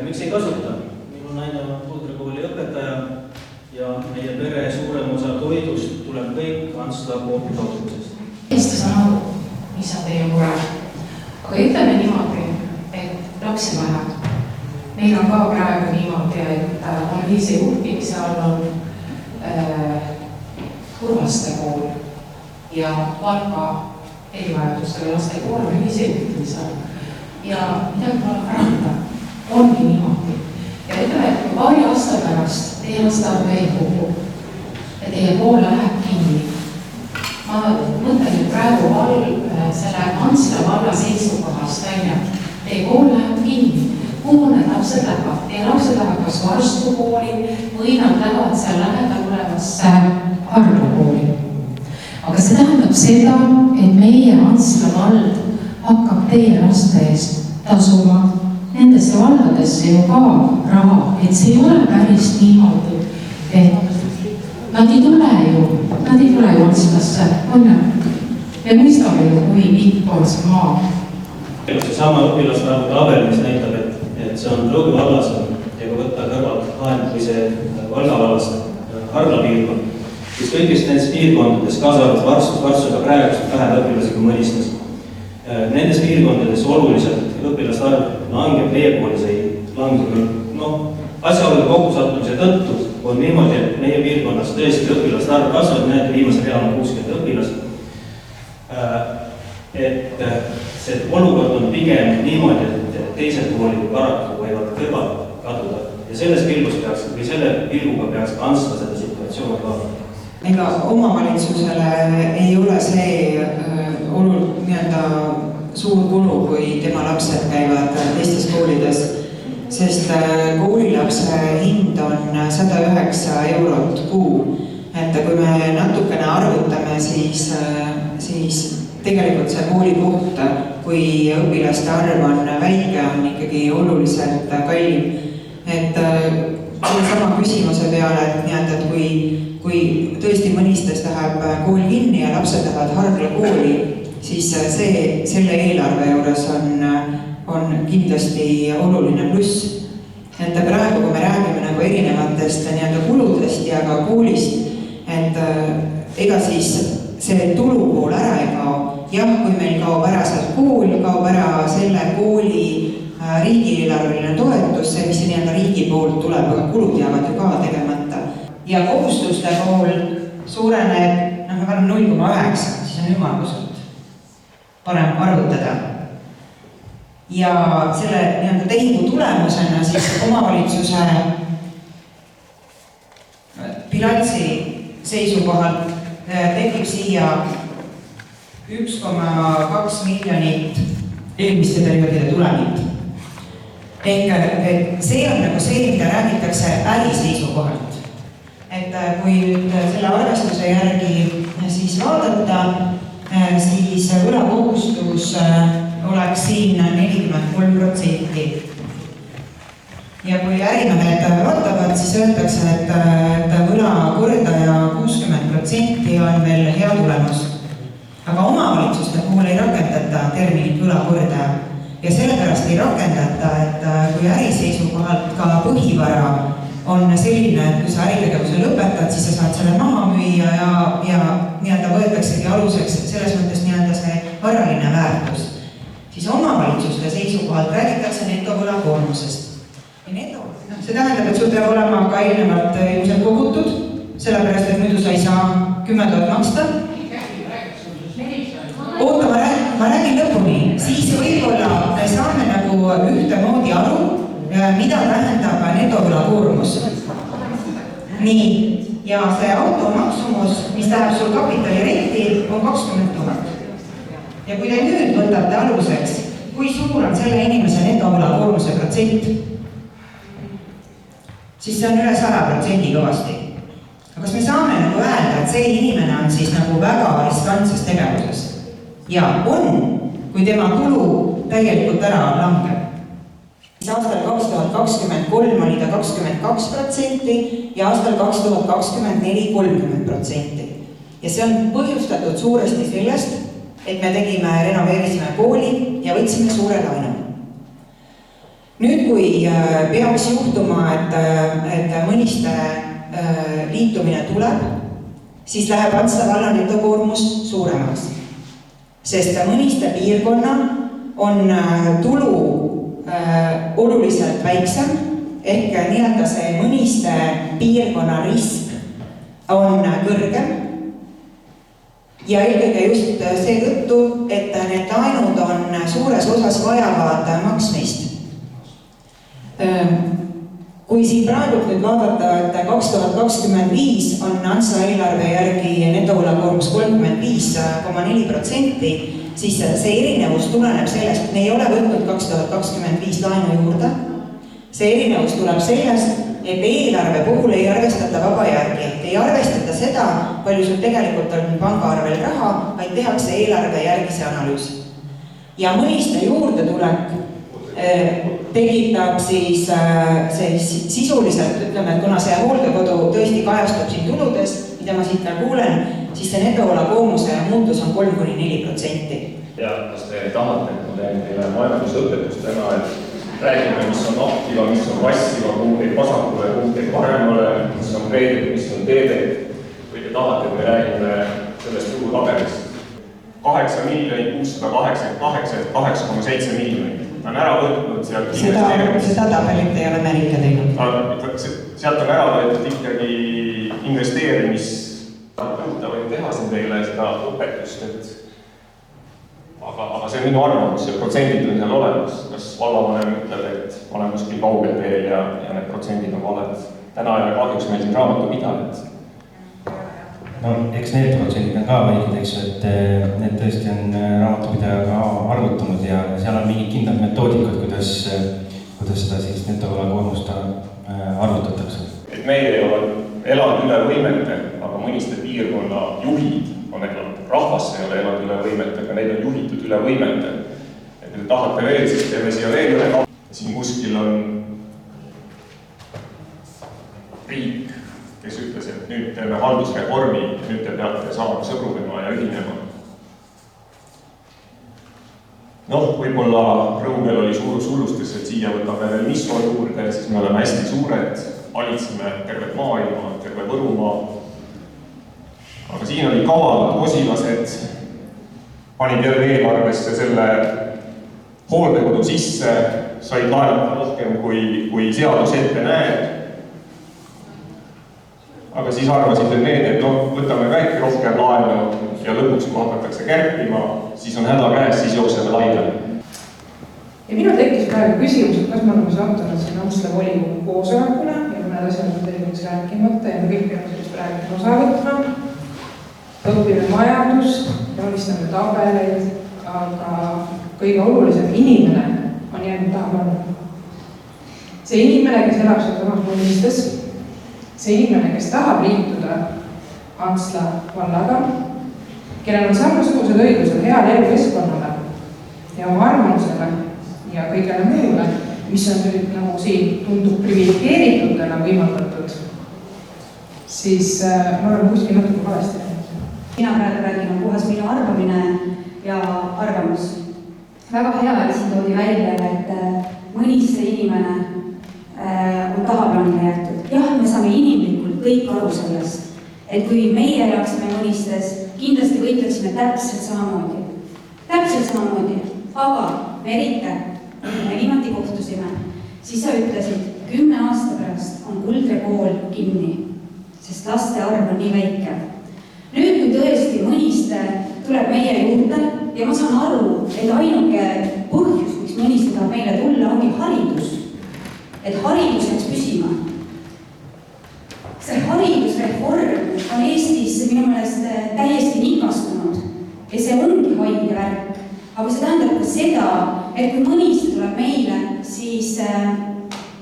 Miks ei kasuta? Minu naine on Puudrekooli õpetaja ja meie pere suurem osa toidust tuleb kõik Antsla koolitaustusest. Eesti saan aru, mis on teie mure. Aga ütleme niimoodi, et lapsi vaja. Meil on ka praegu niimoodi, et Anneliise juhtimise all on Urvaste kool ja Valka erivajadustega laste kool on ühise juhtimise all. Ja midagi tuleb parandada, ongi niimoodi. Ja ütleme, et kui paari aasta pärast teie lastearv ei kuhu ja teie kool läheb kinni. Ma mõtlen nüüd praegu selle Antsla valla seisukohast välja. Teie kool läheb kinni. Kuhu need lapsed lähevad? Teie lapsed lähevad kas Varstu kooli või nad lähevad seal lähedal olevasse Harju kooli. Aga see tähendab seda, et meie Antsla vald hakkab teie laste eest tasuma nendesse valdadesse ju ka raha, et see ei ole päris niimoodi, et nad ei tule ju Antslasse, on ju. Me mõistame ju, kui pikk on see maa. See sama õpilasarvu tabel, mis näitab, et see on Rõuge vallas ja kui võtta kõrvalt või see Valga vallas Hargla piirkond, siis kõigist nendes piirkondades, kaasa arvatud Varssuga praegused vähem õpilasi kui Mõnistes. Nendes piirkondades oluliselt õpilasarv langeb, meie koolis ei langeb. Asjaolude kokkusattumise tõttu on niimoodi, et meie piirkonnas tõesti õpilasarv kasvab, näete viimase real on 60 õpilast. Et see olukord on pigem niimoodi, et teised koolid paraku võivad kõrvalt kaduda ja selles pilguga peaks Antsla seda situatsiooni vaadata. Ega omavalitsusele ei ole see nii-öelda suur kulu, kui tema lapsed käivad teistes koolides, sest koolilapse hind on 109 eurot kuu. Et kui me natukene arvutame, siis tegelikult see koolikoht, kui õpilaste arv on väike, on ikkagi oluliselt kallim. Et selle sama küsimuse peale, et kui tõesti Mõnistes läheb kool kinni ja lapsed lähevad Hargla kooli, siis selle eelarve juures on kindlasti oluline pluss. Et praegu, kui me räägime erinevatest kuludest ja ka koolist, et ega siis see tulupool ära ei kao. Jah, kui meil kaob ära sealt kool, kaob ära selle kooli riigieelarveline toetus, see, mis riigi poolt tuleb, aga kulud jäävad ju ka tegemata. Ja kohustuste pool suureneb 0,9, siis on ümmarguselt parem arvutada. Ja selle tehingu tulemusena siis omavalitsuse bilansi seisukohalt tekib siia 1,2 miljonit eelmiste perioodide tulemit. Ehk see on see, mida räägitakse äri seisukohalt. Et kui nüüd selle arvestuse järgi siis vaadata, siis võlakohustus oleks siin 43%. Ja kui ärimehed vaatavad, siis öeldakse, et võlakordaja 60% on veel hea tulemus. Aga omavalitsuste puhul ei rakendata terminit võlakordaja ja sellepärast ei rakendata, et kui äriseisukohalt ka põhivara on selline, et kui sa äritegevuse lõpetad, siis sa saad selle maha müüa ja võetaksegi aluseks selles mõttes see varaline väärtus. Siis seisukohalt räägitakse netovõlakoormusest. See tähendab, et sul peab olema ka eelnevalt ilmselt kogutud, sellepärast, et muidu sa ei saa 10 000 maksta. Oota, ma räägin lõpuni, siis võib-olla me saame nagu ühtemoodi aru, mida tähendab netovõlakoormus. Nii, ja see auto maksumus, mis läheb sul kapitalirenti, on 20 000. Ja kui te nüüd võtate aluseks, kui suur on selle inimese netovõlakoormuse protsent, siis see on üle 100% kõvasti. Aga kas me saame nagu öelda, et see inimene on siis nagu väga riskantses tegevuses? Ja on, kui tema tulu täielikult ära langeb. Aastal 2023 oli ta 22% ja aastal 2024 30%. Ja see on põhjustatud suuresti sellest, et me renoveerisime kooli ja võtsime suure laenu. Nüüd, kui peaks juhtuma, et mõniste liitumine tuleb, siis läheb Antsla valla netokoormus suuremaks. Sest mõniste piirkonna on tulu oluliselt väiksem, ehk nii-öelda see mõniste piirkonna risk on kõrgem. Ja eelkõige just seetõttu, et need laenud on suures osas vajavad maksmist. Kui siin praegu nüüd vaadata, et 2025 on Antsla eelarve järgi netovõlakoormus 35,4%, siis see erinevus tuleneb sellest, et me ei ole võtnud 2025 laenu juurde. See erinevus tuleb sellest, et eelarve puhul ei arvestata vaba järgi. Ei arvestata seda, palju sul tegelikult on pangaarvel raha, vaid tehakse eelarve järgi see analüüs. Ja mõiste juurde tulek tekitab siis sisuliselt, ütleme, et kuna see hooldekodu tõesti kajastub siin tuludes, mida ma siit kuulen, siis see netovõlakoormuse muutus on 3–4%. Ja kas te tahate, et ma teen teile majandusõpetust täna, et räägime, mis on aktiva, mis on passiva, kuhu teid vasakule, kuhu teid paremale, mis on kreedid, mis on teeded, või te tahate, et me räägime sellest tulutabelist. 8 688, 8,7 miljonit. Ta on ära võtnud sealt Seda tabelit ei ole Merike teinud. Sealt on ära võetud ikkagi investeerimis. Ta võin teha siin teile seda õpetust, aga see on minu arvamus, see protsendid on seal olemas. Kas vallavanem ütleb, et ma olen kuskil kaugel teel ja need protsendid on valed. Täna ei ole kahjuks meil siin raamatupidajad. No, eks need protsendid on ka õiged, eks, et need tõesti on raamatupidajaga arvutanud ja seal on mingid kindlad metoodikad, kuidas seda siis netovõlakoormust arvutatakse. Et meie ei ole elanud üle võimete, aga mõniste piirkonna juhid on elanud. Rahvas ei ole elanud üle võimete, aga neid on juhitud üle võimete. Et kui te tahate veel, siis teeme siia veel üle kaupa. Siin kuskil on riik, kes ütles, et nüüd teeme haldusreformi ja nüüd te peate saama sõbrunema ja ühinema. Võib-olla Rõugel oli suurus hullustes, et siia võtame veel Misko juurde, siis me oleme hästi suured, valitseme tervet maailma, terve Võrumaa. Aga siin oli kavalad kosilased, panid jälle eelarvesse selle hooldekodu sisse, said laenata rohkem kui seadus ette näeb. Aga siis arvasid need, et võtame ka äkki rohkem laenu ja lõpuks, kui hakatakse kärpima, siis on häda käes, siis jookseme laiali. Ja minul tekkis praegu küsimus, et kas me oleme sattunud siin Antsla volikogu koosolekule ja mõned asjad on tegelikult rääkimata ja me kõik peame sellest praegu osa võtma. Õpime majandust, joonistame tabeleid, aga kõige olulisem inimene on jäänud tahapanna. See inimene, kes elab seal samas mõnistes, see inimene, kes tahab liituda Antsla vallaga, kellel on samasugused õigused heale elukeskkonnale ja oma arvamusele ja kõigele muule, mis on nüüd nagu siin tundub privilegeeritutena võimaldatud, siis ma olen kuskil natuke valesti. Mina praegu räägin puhas minu arvamine ja arvamus. Väga hea, et siin toodi välja, et mõniste inimene on tahaplaanile jäetud. Jah, me saame inimlikult kõik aru sellest, et kui meie elaksime mõnistes, kindlasti võitleksime täpselt samamoodi. Aga Merike, tutvustasime, siis sa ütlesid, 10 aasta pärast on Kuldre kool kinni, sest laste arv on nii väike. Nüüd, kui tõesti Mõniste tuleb meie juurde ja ma saan aru, et ainuke põhjus, miks Mõniste tahab meile tulla, ongi haridus. Et haridus jääks püsima. See haridusreform on Eestis minu meelest täiesti nikastunud ja see ongi haige värk. Aga see tähendab ka seda, et kui Mõniste tuleb meile, siis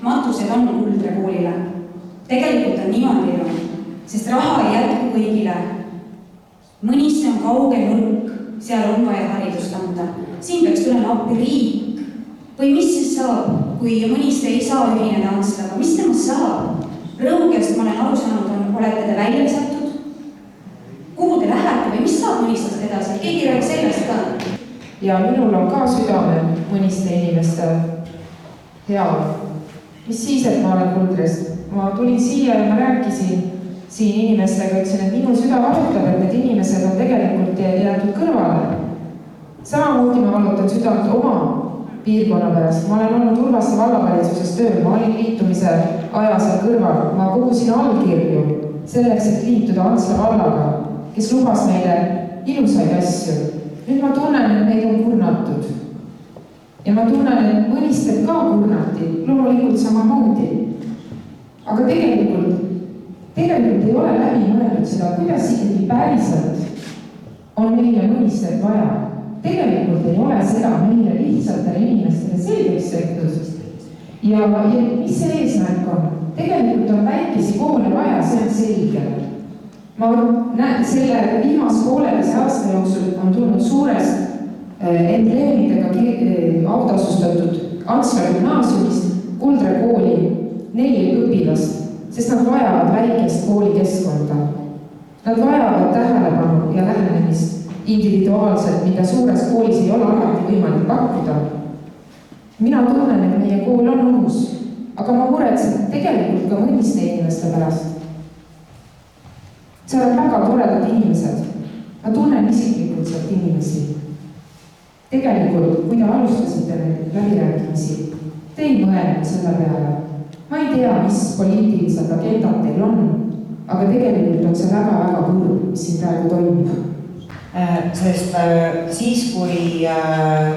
matused on Kuldre koolile. Tegelikult on niimoodi, sest raha ei jätku kõigile. Mõniste on kauge nurk, seal on vaja haridust anda. Siin peaks tulema appi riik. Või mis siis saab, kui Mõniste ei saa ühineda Antslaga? Mis temast saab? Rõugest, ma olen aru saanud, olete te välja lisatud? Kuhu te lähete või mis saab Mõnistest edasi? Keegi räägib sellest ka. Ja minul on ka südame Mõniste inimeste heaolu. Mis siis, et ma olen Kuldrest? Ma tulin siia ja ma rääkisin siin inimestega, ütlesin, et minul süda valutab, et need inimesed on tegelikult jäetud kõrvale. Samamoodi ma valutan südant oma piirkonna pärast. Ma olen olnud Urvaste vallavalitsuses tööl, ma olin liitumise aja seal kõrval. Ma kogusin allkirju selleks, et liituda Antsla vallaga, kes lubas meile ilusaid asju. Nüüd ma tunnen, et neid on kurnatud. Ja ma tunnen, et Mõnistel ka kurnati, loomulikult samamoodi. Aga tegelikult ei ole läbi mõeldud seda, kuidas ikkagi päriselt on meile Mõnistet vaja. Tegelikult ei ole seda meile lihtsatele inimestele selgeks tehtud. Ja mis see eesmärk on? Tegelikult on väikesi koole vaja, see on selge. Ma näen, selle viimase pooleteise aasta jooksul on tulnud suurest embleemidega autoasustatud Antsla gümnaasiumist Kuldre kooli 4 õpilast. Sest nad vajavad väikest koolikeskkonda. Nad vajavad tähelepanu ja lähenemist individuaalselt, mida suures koolis ei ole alati võimalik pakkuda. Mina tunnen, et meie kool on ohus, aga ma muretsen tegelikult ka Mõniste inimeste pärast. Seal on väga toredad inimesed. Ma tunnen isiklikult sealt inimesi. Tegelikult, kui te alustasite neid läbirääkimisi, te ei mõelnud selle peale. Ma ei tea, mis poliitilised agendad teil on, aga tegelikult on see väga-väga kurb, mis siin praegu toimub. Sest siis, kui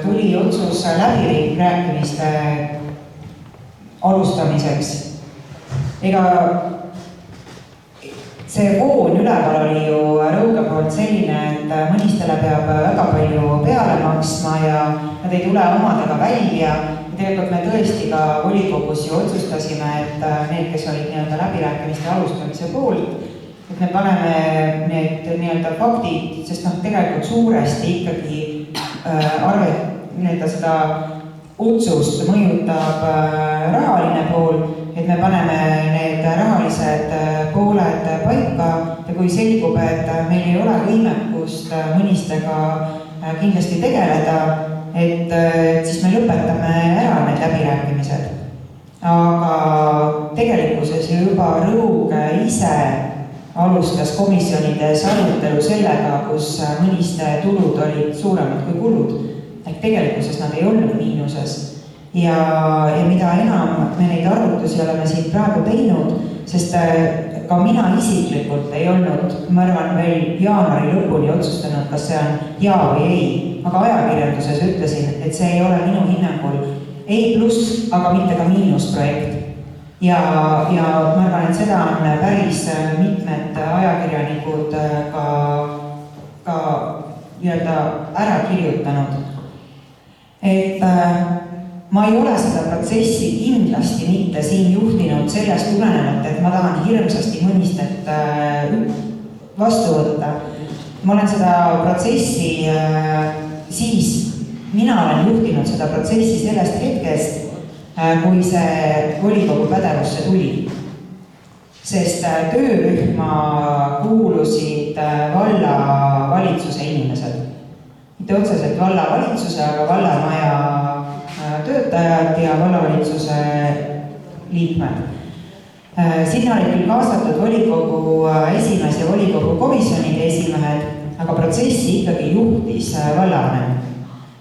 tuli otsus läbirääkimiste alustamiseks, ega see foon üleval oli ju Rõuge poolt selline, et Mõnistele peab väga palju peale maksma ja nad ei tule omadega välja. Tegelikult me tõesti ka volikogus ju otsustasime, et need, kes olid läbirääkimiste alustamise poolt, et me paneme need faktid, sest tegelikult suuresti ikkagi seda otsust mõjutab rahaline pool, et me paneme need rahalised pooled paika ja kui selgub, et meil ei ole võimekust Mõnistega kindlasti tegeleda, et siis me lõpetame ära need läbirääkimised. Aga tegelikkuses juba Rõuge ise alustas komisjonides arutelu sellega, kus Mõniste tulud olid suuremad kui kulud. Ehk tegelikkuses nad ei olnud miinuses. Ja mida enam me neid arvutusi oleme siin praegu teinud, sest ka mina isiklikult ei olnud, ma arvan, veel jaanuari lõpuni otsustanud, kas see on jaa või ei. Aga ajakirjanduses ütlesin, et see ei ole minu hinnangul ei pluss, aga mitte ka miinusprojekt. Ja ma arvan, et seda on päris mitmed ajakirjanikud ka ära kirjutanud. Et ma ei ole seda protsessi kindlasti mitte siin juhtinud sellest tulenevalt, et ma tahan hirmsasti Mõnistet vastu võtta. Ma olen seda protsessi mina olen juhtinud seda protsessi sellest hetkest, kui see volikogu pädevusse tuli. Sest töörühma kuulusid vallavalitsuse inimesed. Mitte otseselt vallavalitsuse, aga vallamaja töötajad ja vallavalitsuse liikmed. Sinna olid küll kaasatud volikogu esimees ja volikogu komisjonide esimehed, aga protsessi ikkagi juhtis vallavanem.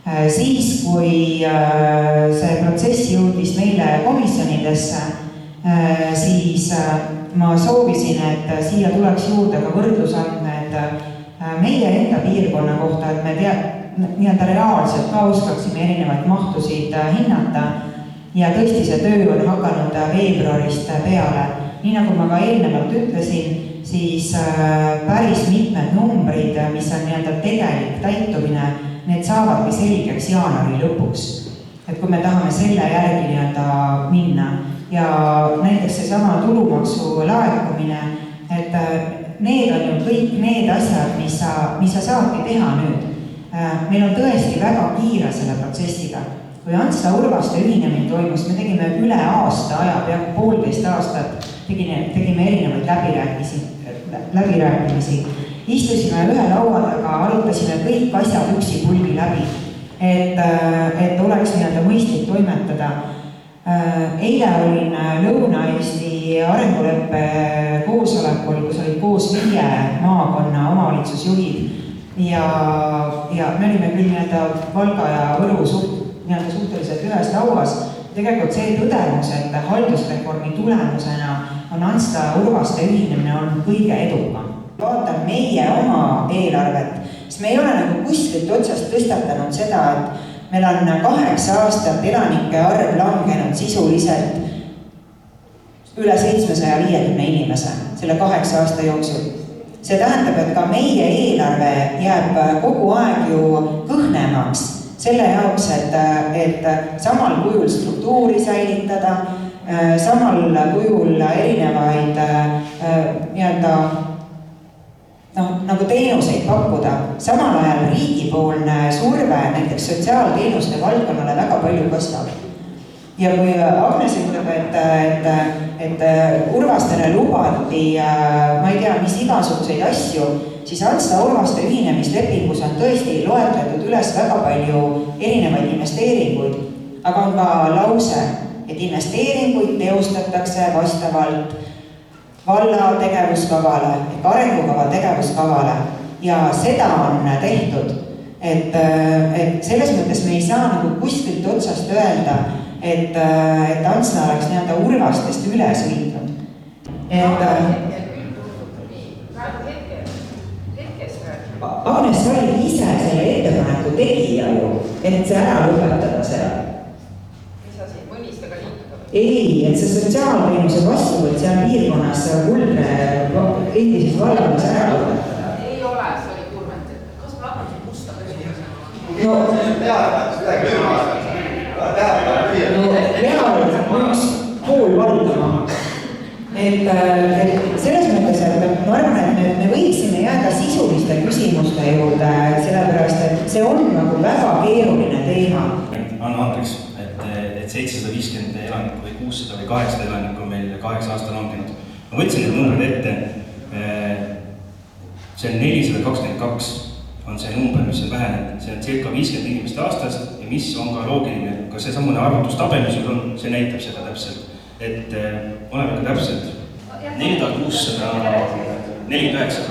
Siis, kui see protsess jõudis meile komisjonidesse, siis ma soovisin, et siia tuleks juurde ka võrdlusandmed meie enda piirkonna kohta, et me nii-öelda reaalselt ka oskaksime erinevaid mahtusid hinnata. Ja tõesti see töö on hakanud veebruarist peale. Nii nagu ma ka eelnevalt ütlesin, siis päris mitmed numbrid, mis on nii-öelda tegelik täitumine, need saavadki selgeks jaanuari lõpuks. Et kui me tahame selle järgi nii-öelda minna ja näiteks seesama tulumaksu laekumine, et need on ju kõik need asjad, mis sa saadki teha nüüd. Meil on tõesti väga kiire selle protsessiga. Kui Antsla Urvaste ühinemine toimus, me tegime üle aasta aja, peaaegu 1,5 aastat, tegime erinevaid läbirääkimisi. Istusime ühe laua taga, arutasime kõik asjad üksipulgi läbi, et oleks nii-öelda mõistlik toimetada. Eile olin Lõuna-Eesti arenguleppe koosolekul, kus olid koos 5 maakonna omavalitsusjuhid ja me olime küll nii-öelda Valga ja Võru suhteliselt ühes lauas. Tegelikult see tõdemus, et haldusreformi tulemusena on Antsla Urvaste ühinemine olnud kõige edukam. Vaatan meie oma eelarvet, siis me ei ole nagu kuskilt otsast tõstatanud seda, et meil on 8 aastat elanike arv langenud sisuliselt üle 750 inimese selle 8 aasta jooksul. See tähendab, et ka meie eelarve jääb kogu aeg ju kõhnemaks selle jaoks, et samal kujul struktuuri säilitada, samal kujul erinevaid nii-öelda nagu teenuseid pakkuda. Samal ajal riigipoolne surve näiteks sotsiaalteenuste valdkonnale väga palju kasvab. Ja kui Agnes ütleb, et Urvastele lubati, ma ei tea, mis igasuguseid asju, siis Antsla Urvaste ühinemislepingus on tõesti loetletud üles väga palju erinevaid investeeringuid, aga on ka lause, et investeeringuid teostatakse vastavalt valla tegevuskavale, arengukava tegevuskavale ja seda on tehtud, et selles mõttes me ei saa nagu kuskilt otsast öelda, et Antsla oleks nii-öelda Urvastest üle sõitnud. Agnes oli ise selle ettepaneku tegija ju, et see ära lõpetada seal. Mis asi, mõnistega liikuda? Ei, et see sotsiaalteenuse vastuvõtt seal piirkonnas Kuldre endises vallamis ära lõpetada. Ei ole, see oli kurvent. Kas ma hakkan musta küsimusega? No, reaalselt 1,5 valdama. Et selles mõttes, et ma arvan, et me võiksime jääda sisuliste küsimuste juurde, sellepärast, et see on nagu väga keeruline teema. Anna andeks, et 750 elanikku või 600 või 800 elanikku meil 8 aastal langenud. Ma võtsin need numbrid ette, see on 422 on see number, mis on vähenenud, see on circa 50 inimest aastast ja mis on ka loogiline, ka see samune arvutustabel, mis on, see näitab seda täpselt, et oleme ka täpselt 4649.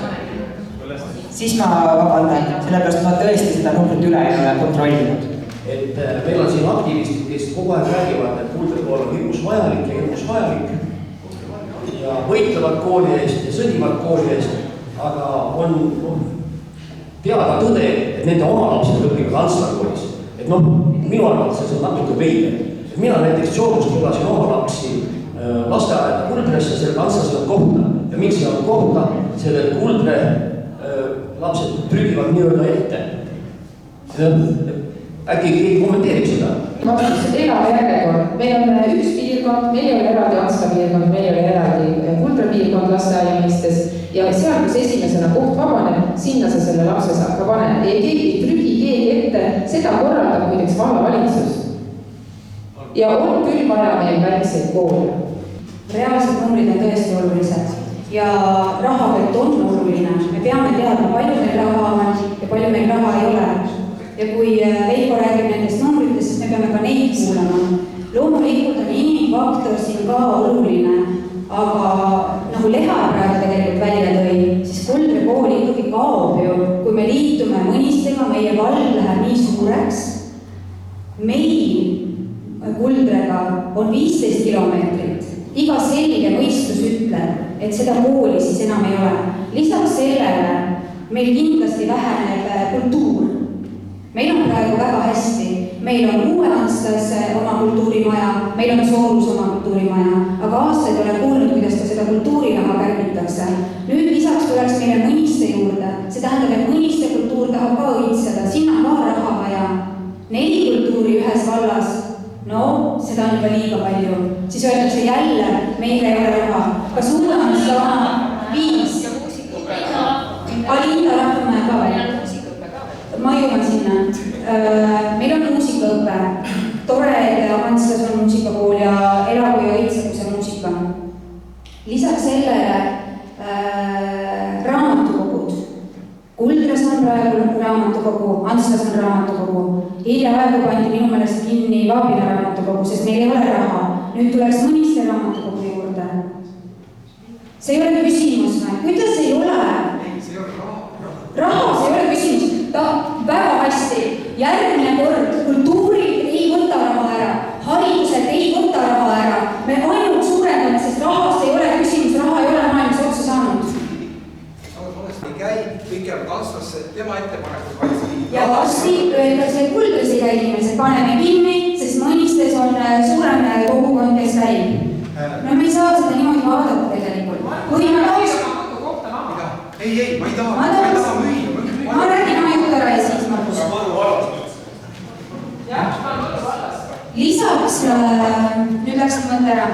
Siis ma vabandan, sellepärast ma tõesti seda numbrit üle ei ole kontrollinud. Et meil on siin aktivistid, kes kogu aeg räägivad, et Kuldre kool on hirmus vajalik ja võitlevad kooli eest ja sõdivad kooli eest, aga on teada tõde, et nende oma lapsed õpivad Antsla koolis. Et minu arvates see on natuke veider. Mina näiteks Soomust jõlasin oma lapsi lasteaeda Kuldresse, selle Antslas ei olnud kohta. Ja miks ei olnud kohta? Selle Kuldre lapsed trügivad nii-öelda ette. Äkki keegi kommenteerib seda? Elav järjekord. Meil on üks piirkond, meil ei ole eraldi Antsla piirkond, meil ei ole eraldi Kuldre piirkond lasteaia mõistes ja seal, kus esimesena koht vabaneb, sinna sa selle lapse saab ka paned. Ei trügi keegi ette, seda korraldab muideks vallavalitsus. Ja on küll vaja meil väikseid koole. Reaalsed numbrid on tõesti olulised ja rahakott on oluline. Me peame teadma, palju meil raha on ja palju meil raha ei ole. Ja kui Veiko räägib nendest numbritest, siis me peame ka neid kuulama. Loomulikult on inimfaktor siin ka oluline, aga nagu Leha praegu tegelikult välja tõi, siis Kuldre kool ikkagi kaob ju. Kui me liitume Mõnistega, meie vald läheb nii suureks meil Kuldrega on 15 kilomeetrit. Iga selge mõistus ütleb, et seda kooli siis enam ei ole. Lisaks sellele meil kindlasti väheneb kultuur. Meil on praegu väga hästi. Meil on Uue-Antslas oma kultuurimaja, meil on Soorus oma kultuurimaja, aga aastaid olen kuulnud, kuidas ta seda kultuuriraha kärbitakse. Nüüd lisaks tuleks meile Mõniste juurde. See tähendab, et Mõniste kultuur tahab ka õitseda, sinna ka raha vaja. 4 kultuuri ühes vallas, no seda on juba liiga palju. Siis öeldakse jälle, meil ei ole raha. Kas Uue-Antsla oma 5? Alinda Rahvamäe ka veel. Ma jõuan sinna. Meil on muusikaõppe. Tore, et Antslas on muusikakool ja elagu ja õitsebuse muusika. Lisaks sellele raamatukogud. Kuldras on praegu raamatukogu, Antslas on raamatukogu. Hiljaaegu pandi minu meelest kinni Vaabina raamatukogu, sest meil ei ole raha. Nüüd tuleks Mõniste raamatukogu juurde. See ei ole küsimus või? Kuidas ei ole? Raha, see ei ole küsimus. Ta väga hästi. Järgmine kord kultuurilt ei võta raha ära, hariduselt ei võta raha ära. Me ainult suurendame, sest rahast ei ole küsimus, raha ei ole maailmas otsa saanud. Ei käi, kõik jäävad Antslasse, tema ettepanekud valisi. Ja varsti öeldakse, et Kuldras ei käi inimesed, paneme kinni, sest Mõnistes on suurem kogukond, kes käib. No me ei saa seda niimoodi vaadata tegelikult. Kui ma tahaks... Ei, ma ei taha müüa. Ma räägin oma jutt ära ja siis Margus. Lisaks, nüüd läks mõte ära,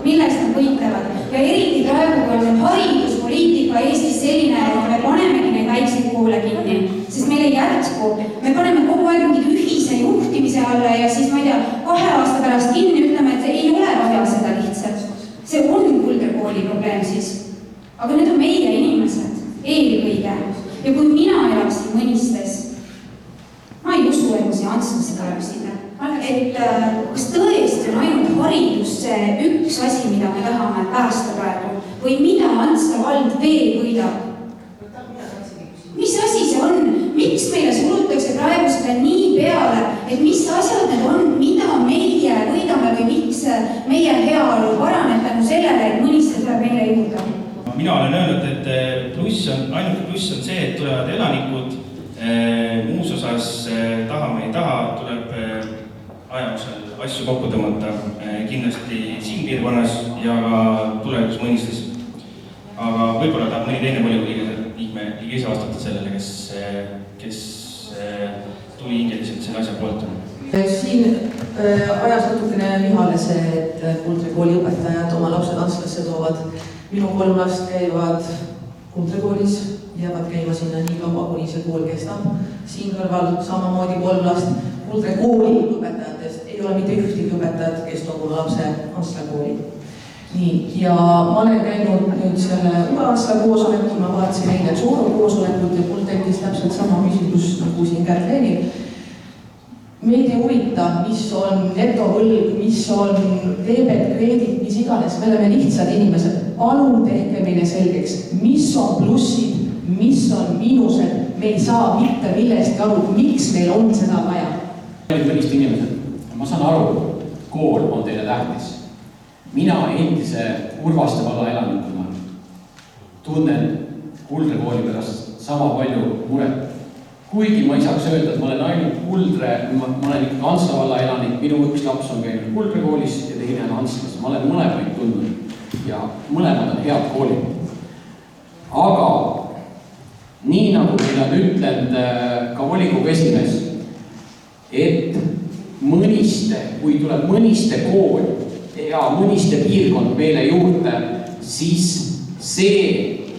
milleks nad võitlevad. Ja eriti praegu on hariduspoliitika Eestis selline, et me panemegi neid väikseid koole kinni, sest meil ei jätku. Me paneme kogu aeg mingid ühise juhtimise alla ja siis, ma ei tea, 2 aasta pärast kinni ütleme, et ei ole vaja seda lihtsalt. See on Kuldre kooli probleem siis. Aga need on meie inimesed, eelkõige. Ja kui mina elaksin Mõnistes, ma ei usu, et ma siia Antslasse tuleksin. Et kas tõesti on ainult haridus see üks asi, mida me tahame päästa praegu? Või mida Antsla vald veel võidab? Mis asi see on? Miks meile sulutakse praegu seda nii peale, et mis asjad need on, mida meie võidame või miks meie heaolu paraneb tänu sellele, et Mõniste tuleb meile juurde? Mina olen öelnud, et ainuke pluss on see, et tulevad elanikud, muus osas tahame ei taha, tuleb ajamisel asju kokku tõmmata kindlasti siin piirkonnas ja ka tulevikus Mõnistes. Aga võib-olla tahab mõni teine volikogu liige ise vastata sellele, kes tuli hingeliselt selle asja poolt. Siin ajas natukene vihale see, et Kuldre kooli õpetajad oma lapsed Antslasse toovad. Minu 3 last käivad Kuldre koolis, jäävad käima sinna nii kaua, kuni see kool kestab. Siin kõrval samamoodi 3 last Kuldre kooli õpetajatest ei ole mitte ühtegi õpetajat, kes toob oma lapse Antsla kooli. Nii, ja ma olen käinud nüüd selle Uue-Antsla koosolekul, ma vaatasin eile Sooro koosolekut ja mul tekkis täpselt sama küsimus nagu siin Kärt-Leenil. Meid ei huvita, mis on netovõlg, mis on debet-kreedit, mis iganes, me oleme lihtsad inimesed. Palun tehke meile selgeks, mis on plussid, mis on miinused, me ei saa mitte millestki aru, miks meil on seda vaja. Tervist inimesed, ma saan aru, kool on teile tähtis. Mina endise Urvaste valla elanikuna tunnen Kuldre kooli pärast sama palju muret. Kuigi ma ei saaks öelda, et ma olen ainult Kuldre, ma olen ikka Antsla valla elanik, minu üks laps on käinud Kuldre koolis ja teine on Antslas. Ma olen mõlemaid tundnud ja mõlemad on head koolid. Aga nii nagu meil on ütlenud ka volikogu esimees, et Mõniste, kui tuleb Mõniste kool ja Mõniste piirkond meile juurde, siis see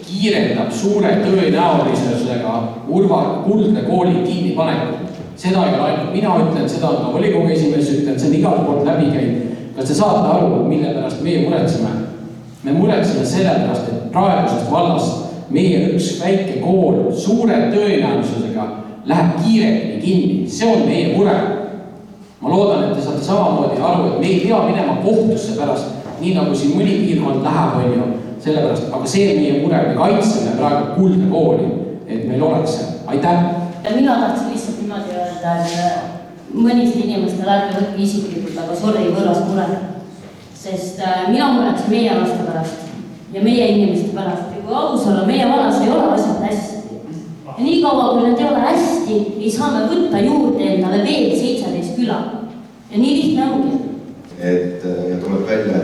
kiirendab suure tõenäolisusega Kuldre kooli kinnipanekut. Seda ei ole ainult mina ütlen, seda on ka volikogu esimees ütlen, see on igal poolt läbi käinud. Kas te saate aru, mille pärast meie muretseme? Me muretseme selle pärast, et praegusest vallast meie üks väike kool suure tõenäolisusega läheb kiiremini kinni. See on meie mure. Ma loodan, et te saate samamoodi aru, et me ei pea minema kohtusse pärast, nii nagu siin mõni piirkond läheb, on ju, sellepärast, aga see on meie mure, me kaitseme praegu Kuldre kooli, et meil oleks see. Aitäh! Mina tahtsin lihtsalt niimoodi öelda, et mõniste inimestele ärge võtke isiklikult, aga sorry, võõras mure. Sest mina mureks meie laste pärast ja meie inimeste pärast. Ja kui aus olla, meie vallas ei ole asjad hästi. Ja nii kaua, kui need ei ole hästi, ei saa me võtta juurde endale veel 17 küla. Ja nii lihtne ongi. Ja tuleb välja,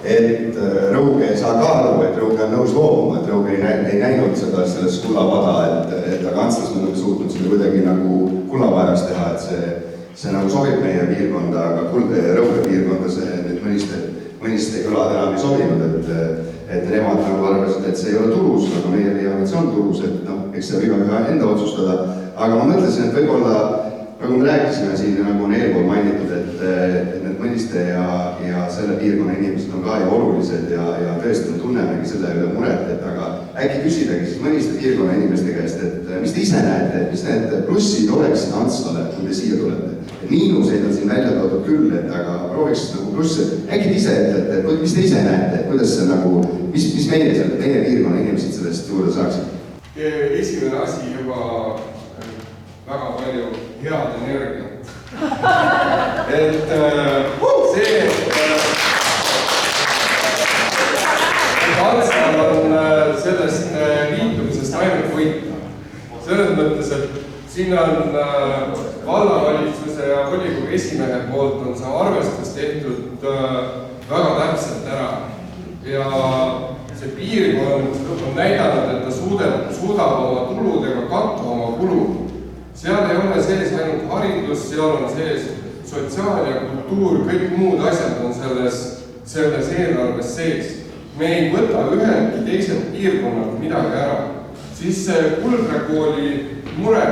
et Rõuge ei saa ka aru, et Rõuge on nõus loobuma, et Rõuge ei näinud seda selles kullavada, et aga Antslas me oleme suutnud seda kuidagi nagu kullavajaks teha, et see nagu sobib meie piirkonda, aga Rõuge piirkonda see nüüd mõniste kõlad enam ei sobinud, et nemad nagu arvasid, et see ei ole tulus, aga meie leiame, et see on tulus, et noh, eks see võib ühe enda otsustada, aga ma mõtlesin, et võib-olla nagu me rääkisime siin, nagu on eelpool mainitud, et need Mõniste ja selle piirkonna inimesed on ka ju olulised ja tõesti me tunnemegi selle üle muret, et aga äkki küsidagi siis Mõniste piirkonna inimeste käest, et mis te ise näete, mis need plussid oleksid Antslale, kui te siia tulete. Et miinuseid on siin välja toodud küll, et aga prooviks nagu plusse, äkki te ise ütlete, et mis te ise näete, et kuidas see nagu, mis meie piirkonna inimesed sellest juurde saaksid? Esimene asi juba väga palju head energiat. Et see, et Antslal on sellest liitumisest ainult võita. Selles mõttes, et siin on vallavalitsuse ja volikogu esimehe poolt on see arvestus tehtud väga täpselt ära. Ja see piirkond on näidanud, et ta suudab oma tuludega katta oma kulud. Seal ei ole sees ainult haridus, seal on sees sotsiaal ja kultuur, kõik muud asjad on selles eelarves sees. Me ei võta ühelgi teiselt piirkonnalt midagi ära. Siis see Kuldre kooli mure,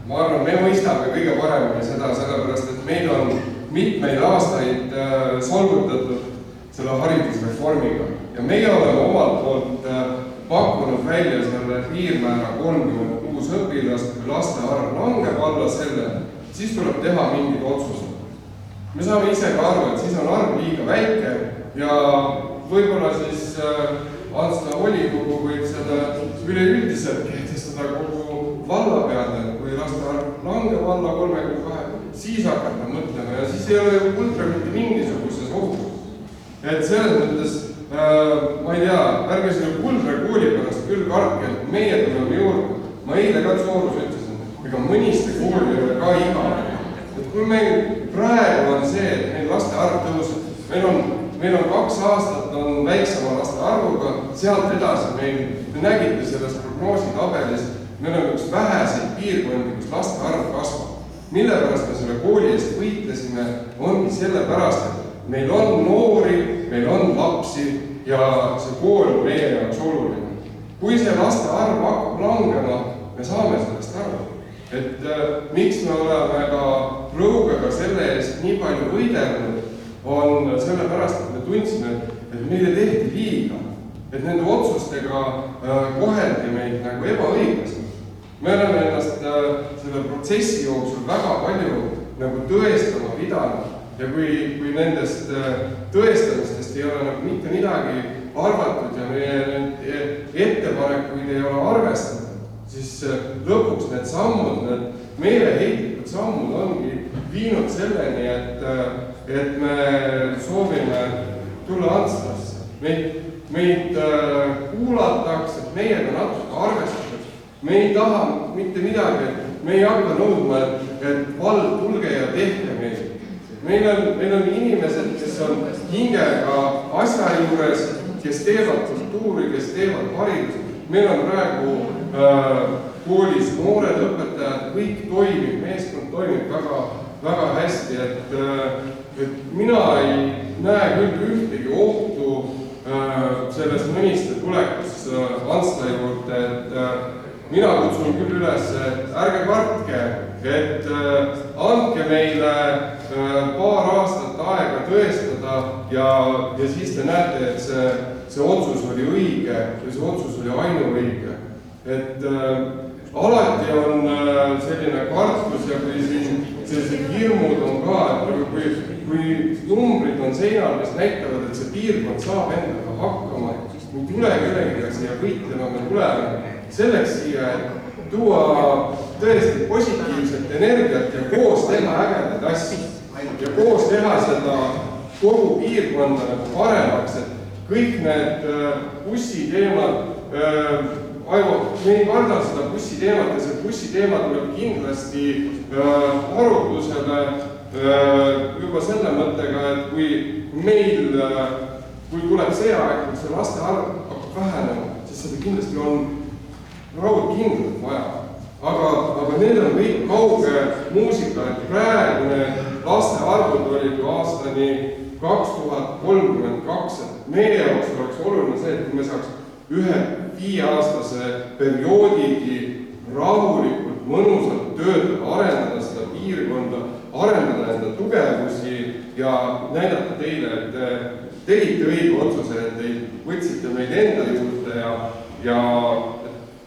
ma arvan, me mõistame kõige paremini seda, sellepärast, et meil on mitmeid aastaid solgutatud selle haridusreformiga. Ja meie oleme omalt poolt pakkunud välja selle piirmäära 36 õpilast, kui laste arv langeb alla selle, siis tuleb teha mingid otsused. Me saame ise ka aru, et siis on arv liiga väike ja võib-olla siis Antsla volikogu võib seda üleüldiselt kehtestada kogu valla peale, kui laste arv langeb alla 32, siis hakata mõtlema ja siis ei ole ju Kuldre mitte mingisuguses ohus. Et selles mõttes ma ei tea, ärge selle Kuldre kooli pärast küll kartke, et meie tuleme juurde. Ma eile ka Soorus ütlesin, ega Mõniste kooli ei ole ka igav. Et kui meil praegu on see, et meil laste arv tõuseb, meil on 2 aastat on väiksema laste arvuga, sealt edasi me nägite selles prognoositabelis, meil on üks väheseid piirkondi, kus laste arv kasvab. Mille pärast me selle kooli eest võitlesime, ongi selle pärast, et meil on noori, meil on lapsi ja see kool on meie jaoks oluline. Kui see laste arv hakkab langema, me saame sellest aru. Et miks me oleme ka Rõugega selle eest nii palju võidelnud, on selle pärast, et me tundsime, et meile tehti liiga. Et nende otsustega koheldi meid nagu ebaõiglaselt. Me oleme ennast selle protsessi jooksul väga palju nagu tõestama pidanud. Ja kui nendest tõestamistest ei ole nagu mitte midagi arvatud ja meie ettepanekuid ei ole arvestatud, siis lõpuks need sammud, need meeleheitlikud sammud ongi viinud selleni, et me soovime tulla Antslasse. Meid kuulatakse, et meiega natuke arvestatakse. Me ei taha mitte midagi, et me ei hakka nõudma, et vald, tulge ja tehke meid. Meil on inimesed, kes on hingega asja juures, kes teevad kultuuri, kes teevad haridust. Meil on praegu koolis noored õpetajad, kõik toimib, meeskond toimib väga, väga hästi, et mina ei näe küll ühtegi ohtu selles Mõniste tulekus Antsla juurde, et mina kutsun küll üles, et ärge kartke, et andke meile paar aastat aega tõestada ja siis te näete, et see otsus oli õige ja see otsus oli ainuõige. Et alati on selline kartus ja kui siin sellised hirmud on ka, et kui numbrid on seinal, mis näitavad, et see piirkond saab endaga hakkama, me tule kellegiga siia võitlema, me tuleme selleks siia, et tuua tõesti positiivset energiat ja koos teha ägedaid asju. Ja koos teha seda kogu piirkonda nagu paremaks, et kõik need bussiteemad, Aivo, me ei karda seda bussiteemat ja see bussiteema tuleb kindlasti arutlusele juba selle mõttega, et kui tuleb see aeg, kui see laste arv hakkab vähenema, siis seda kindlasti on raudkindlalt vaja. Aga need on kõik kauge muusika, et praegune laste arvud olid aastani 2032, et meie jaoks oleks oluline see, et kui me saaks ühe 5-aastase perioodigi rahulikult, mõnusalt töötada, arendada seda piirkonda, arendada enda tugevusi ja näidata teile, et te tegite õige otsuse, et te võtsite meid enda juurde ja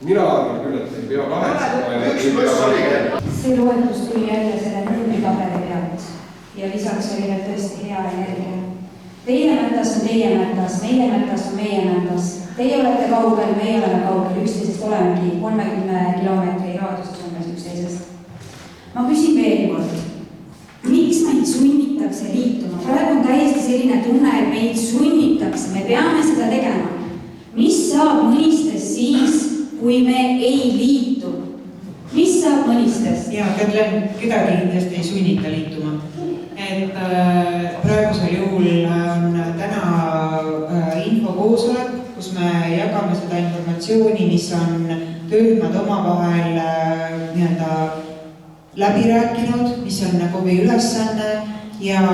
mina arvan küll, et ei pea kahetsema. See loetlus tuli jälle selle numbritahveli pealt ja lisaks oli veel tõesti hea energia. Teie mätas on teie mätas, meie mätas on meie mätas. Teie olete kaugel, meie oleme kaugel, üksteisest olemegi 30 kilomeetri raadiuses umbes üksteisest. Ma küsin veel kord, miks meid sunnitakse liituma? Praegu on täiesti selline tunne, et meid sunnitakse, me peame seda tegema. Mis saab mõnistes siis, kui me ei liitu? Mis saab mõnistes? Jaa, kedagi kindlasti ei sunnita liituma. Et praegusel juhul on täna infokoosolek, kus me jagame seda informatsiooni, mis on töörühmad omavahel läbi rääkinud, mis on nagu või ülesanne ja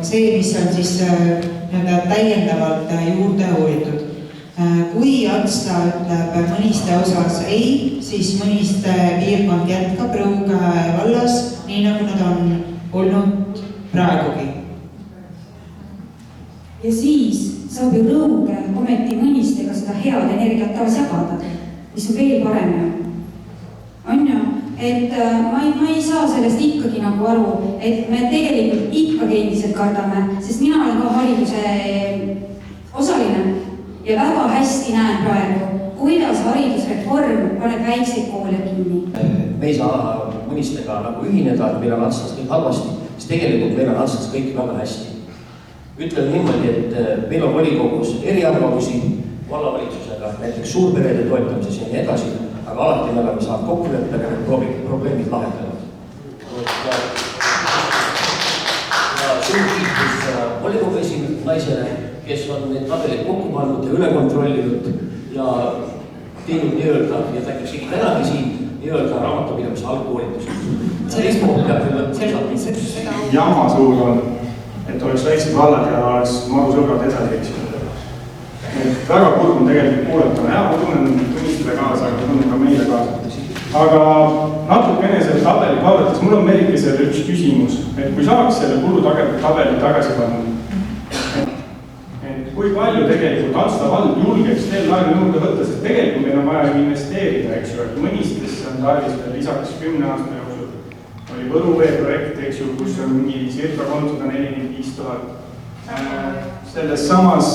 see, mis on siis täiendavalt juurde uuritud. Kui Antsla ütleb Mõniste osas ei, siis Mõniste piirkond jätkab Rõuge vallas, nii nagu nad on olnud praegugi. Ja siis saab ju Rõuge ometi Mõnistega seda head energiat taas jagada, mis on veel parem ju. On ju? Et ma ei saa sellest ikkagi nagu aru, et me tegelikult ikkagi endiselt kardame, sest mina olen ka hariduse osaline ja väga hästi näen praegu, kuidas haridusreform paneb väikseid koole kinni. Me ei saa Mõnistega nagu ühineda, et meil on Antslas kõik halvasti, siis tegelikult meil on Antslas kõik väga hästi. Ütlen niimoodi, et meil on volikogus eriarvamusi vallavalitsusega, näiteks suurperede toetamises ja nii edasi, aga alati me oleme saanud kokkuleppega need probleemid lahendanud. Ja suur kiitus volikogu naisele, kes on need tabelid kokku pannud ja üle kontrollinud ja teinud nii-öelda, ja ta tegid tänagi siin, nii-öelda raamatupidamise algkoolitus. Jama suur on, et oleks väiksed vallad ja oleks maru sõbrad edasi. Väga kurb on tegelikult kuuletama ja ma tunnen Mõnistele kaasa, aga tunnen ka meile kaasa. Aga natukene selle tabeli vaadates, mul on Merikesele üks küsimus, et kui saaks selle kulutabeli tagasi panna, et kui palju tegelikult Antsla vald julgeks veel laenu juurde võtta, sest tegelikult meil on vaja investeerida, eks ju, et Mõnistesse on tarvis veel lisaks 10 aasta jooksul. Oli Võruvee projekt, eks ju, kus on mingi circa 345 000. Selles samas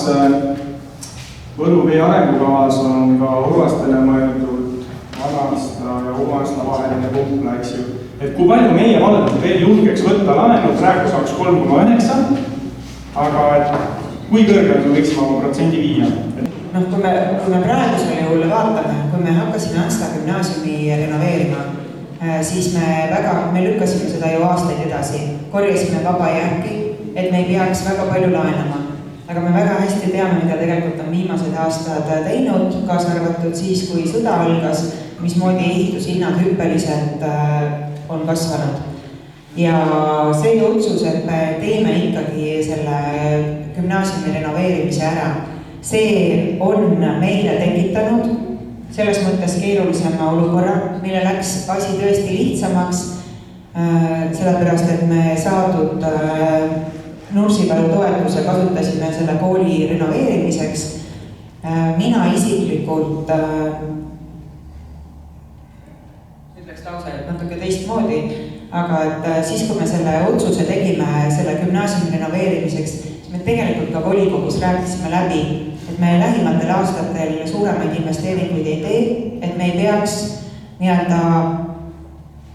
Võruvee arengukavas on ka Urvastele mõeldud Vana-Antsla ja Uue-Antsla vaheline pumpla, eks ju. Et kui palju meie vald veel julgeks võtta laenu, praegu saaks 3,9, aga kui kõrgelt me võiksime oma protsendi viia? Kui me praegusel juhul vaatame, kui me hakkasime Antsla gümnaasiumi renoveerima, siis me lükkasime seda ju aastaid edasi, korjasime vaba jääki, et me ei peaks väga palju laenama. Aga me väga hästi teame, mida tegelikult on viimased aastad teinud, kaasa arvatud siis, kui sõda algas, mismoodi ehitushinnad hüppeliselt on kasvanud. Ja see otsus, et me teeme ikkagi selle gümnaasiumi renoveerimise ära, see on meile tekitanud selles mõttes keerulisema olukorra, mille läks asi tõesti lihtsamaks, sellepärast, et me saadud Nursipalu toetuse kasutasime selle kooli renoveerimiseks. Mina isiklikult ütleks lause natuke teistmoodi, aga et siis, kui me selle otsuse tegime selle gümnaasiumi renoveerimiseks, siis me tegelikult ka volikogus rääkisime läbi, et me lähimatel aastatel suuremaid investeeringuid ei tee, et me ei peaks nii-öelda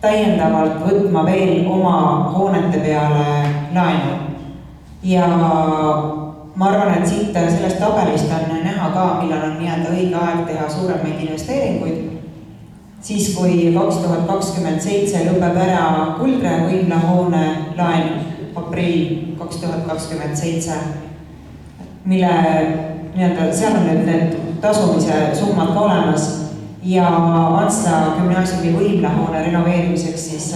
täiendavalt võtma veel oma hoonete peale laenu. Ja ma arvan, et siit sellest tabelist on näha ka, millal on nii-öelda õige aeg teha suuremaid investeeringuid. Siis, kui 2027 lõpeb ära Kuldre võimlahoone laen, aprill 2027, mille nii-öelda seal on need tasumise summad ka olemas ja Antsla gümnaasiumi võimlahoone renoveerimiseks siis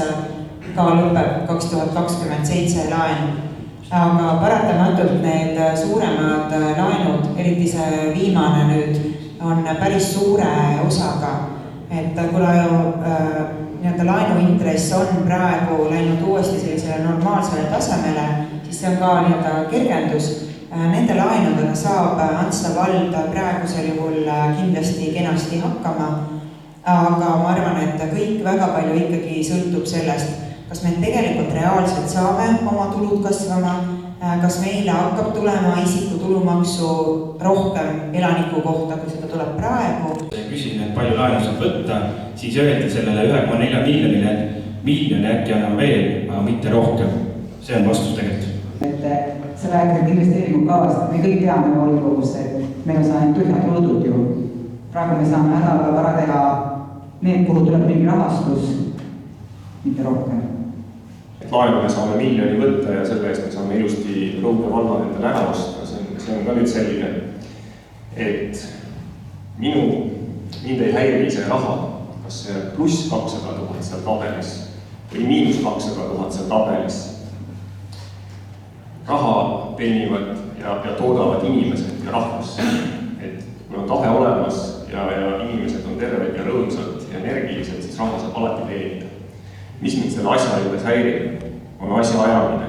ka lõpeb 2027 laen. Aga paratamatult need suuremad laenud, eriti see viimane nüüd, on päris suure osaga. Et kuna nii-öelda laenuintress on praegu läinud uuesti sellisele normaalsele tasemele, siis see on ka nii-öelda kergendus. Nende laenudega saab Antsla vald praegusel juhul kindlasti kenasti hakkama, aga ma arvan, et kõik väga palju ikkagi sõltub sellest, kas me tegelikult reaalselt saame oma tulud kasvama, kas meile hakkab tulema isiku tulumaksu rohkem elaniku kohta, kui seda tuleb praegu. Küsin, et palju laenu saab võtta, siis öeldi sellele 1,4 miljonile, miljoni äkki annab veel, aga mitte rohkem. See on vastus tegelikult. Sa räägid investeeringu kavast, me kõik teame volikogus, et meil on saanud tühjad loodud ju. Praegu me saame hädaga vara teha need, kuhu tuleb mingi rahastus, mitte rohkem. Laenu me saame miljoni võtta ja selle eest me saame ilusti Rõuge valla endale ära osta. See on ka nüüd selline, et mind ei häiri see raha, kas see pluss 200 000 seal tabelis või miinus 200 000 seal tabelis. Raha teenivad ja toodavad inimesed ja rahvas. Et kui on tahe olemas ja inimesed on terved ja rõõmsad ja energilised, siis raha saab alati teenida. Mis mind selle asja juures häirib, on asja ajamine.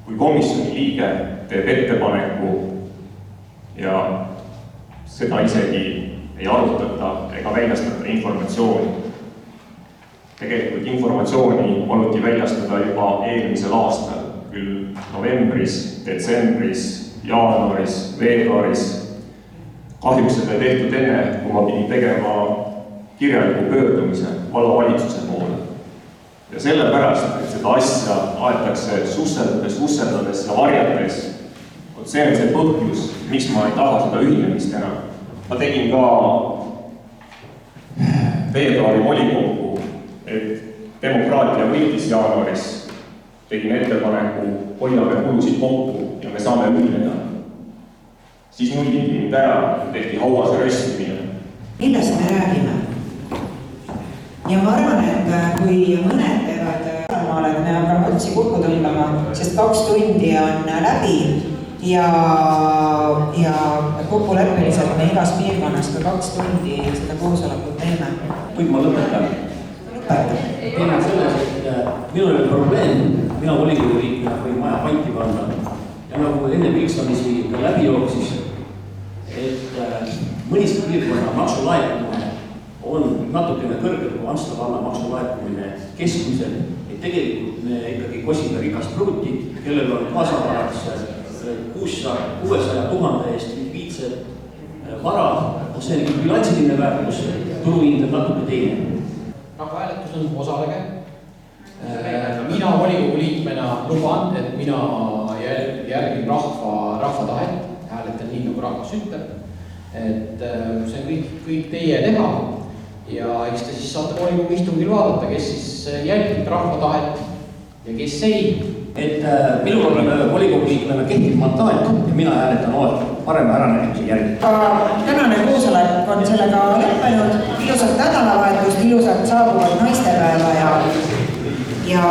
Kui komisjoni liige teeb ettepaneku ja seda isegi ei arutata ega väljastata informatsiooni. Tegelikult informatsiooni paluti väljastada juba eelmisel aastal, küll novembris, detsembris, jaanuaris, veebruaris. Kahjuks seda ei tehtud enne, kui ma pidin tegema kirjaliku pöördumise vallavalitsuse poole. Ja sellepärast, et seda asja aetakse susserdades ja varjates, see on see põhjus, miks ma ei taha seda ühinemist enam. Ma tegin ka veebruari volikogu, et demokraatia võitis jaanuaris, tegin ettepaneku, hoiame kulusid kokku ja me saame ühineda. Siis nulliti mind ära, tehti hauas röstimine. Millest me räägime? Ja ma arvan, et kui mõned teevad maal, et me hakkame otsi kokku tõmbama, sest 2 tundi on läbi ja kokkuleppeliselt me igas piirkonnas ka 2 tundi seda koosolekut teeme. Kuid ma lõpetan. Teeme selles, et minul oli probleem, mina volikogu liikmena võin maja panti panna. Ja nagu enne piikstamisi ka läbi jooksis, et mõniski piirkonna maksulaekumine on natukene kõrgem kui Antsla valla maksulaekumine keskmiselt, et tegelikult me ikkagi kosime rikast pruuti, kellel on kaasavaraks 600 000 eest likviidset vara, see on bilansiline väärtus, turuhind on natuke teine. Rahvahääletus on osalege. Mina volikogu liikmena luban, et mina järgin rahva tahet, hääletan nii, nagu rahvas ütleb. Et see on kõik teie teha ja eks te siis saate volikogu istungil vaadata, kes siis jälgib rahva tahet ja kes ei. Et minul on volikogu liikmena kehtib mandaat ja mina hääletan parema äranägemise järgi. Tänane koosolek on sellega lõppenud. Ilusat nädalavahetust, ilusat saabuvat naistepäeva ja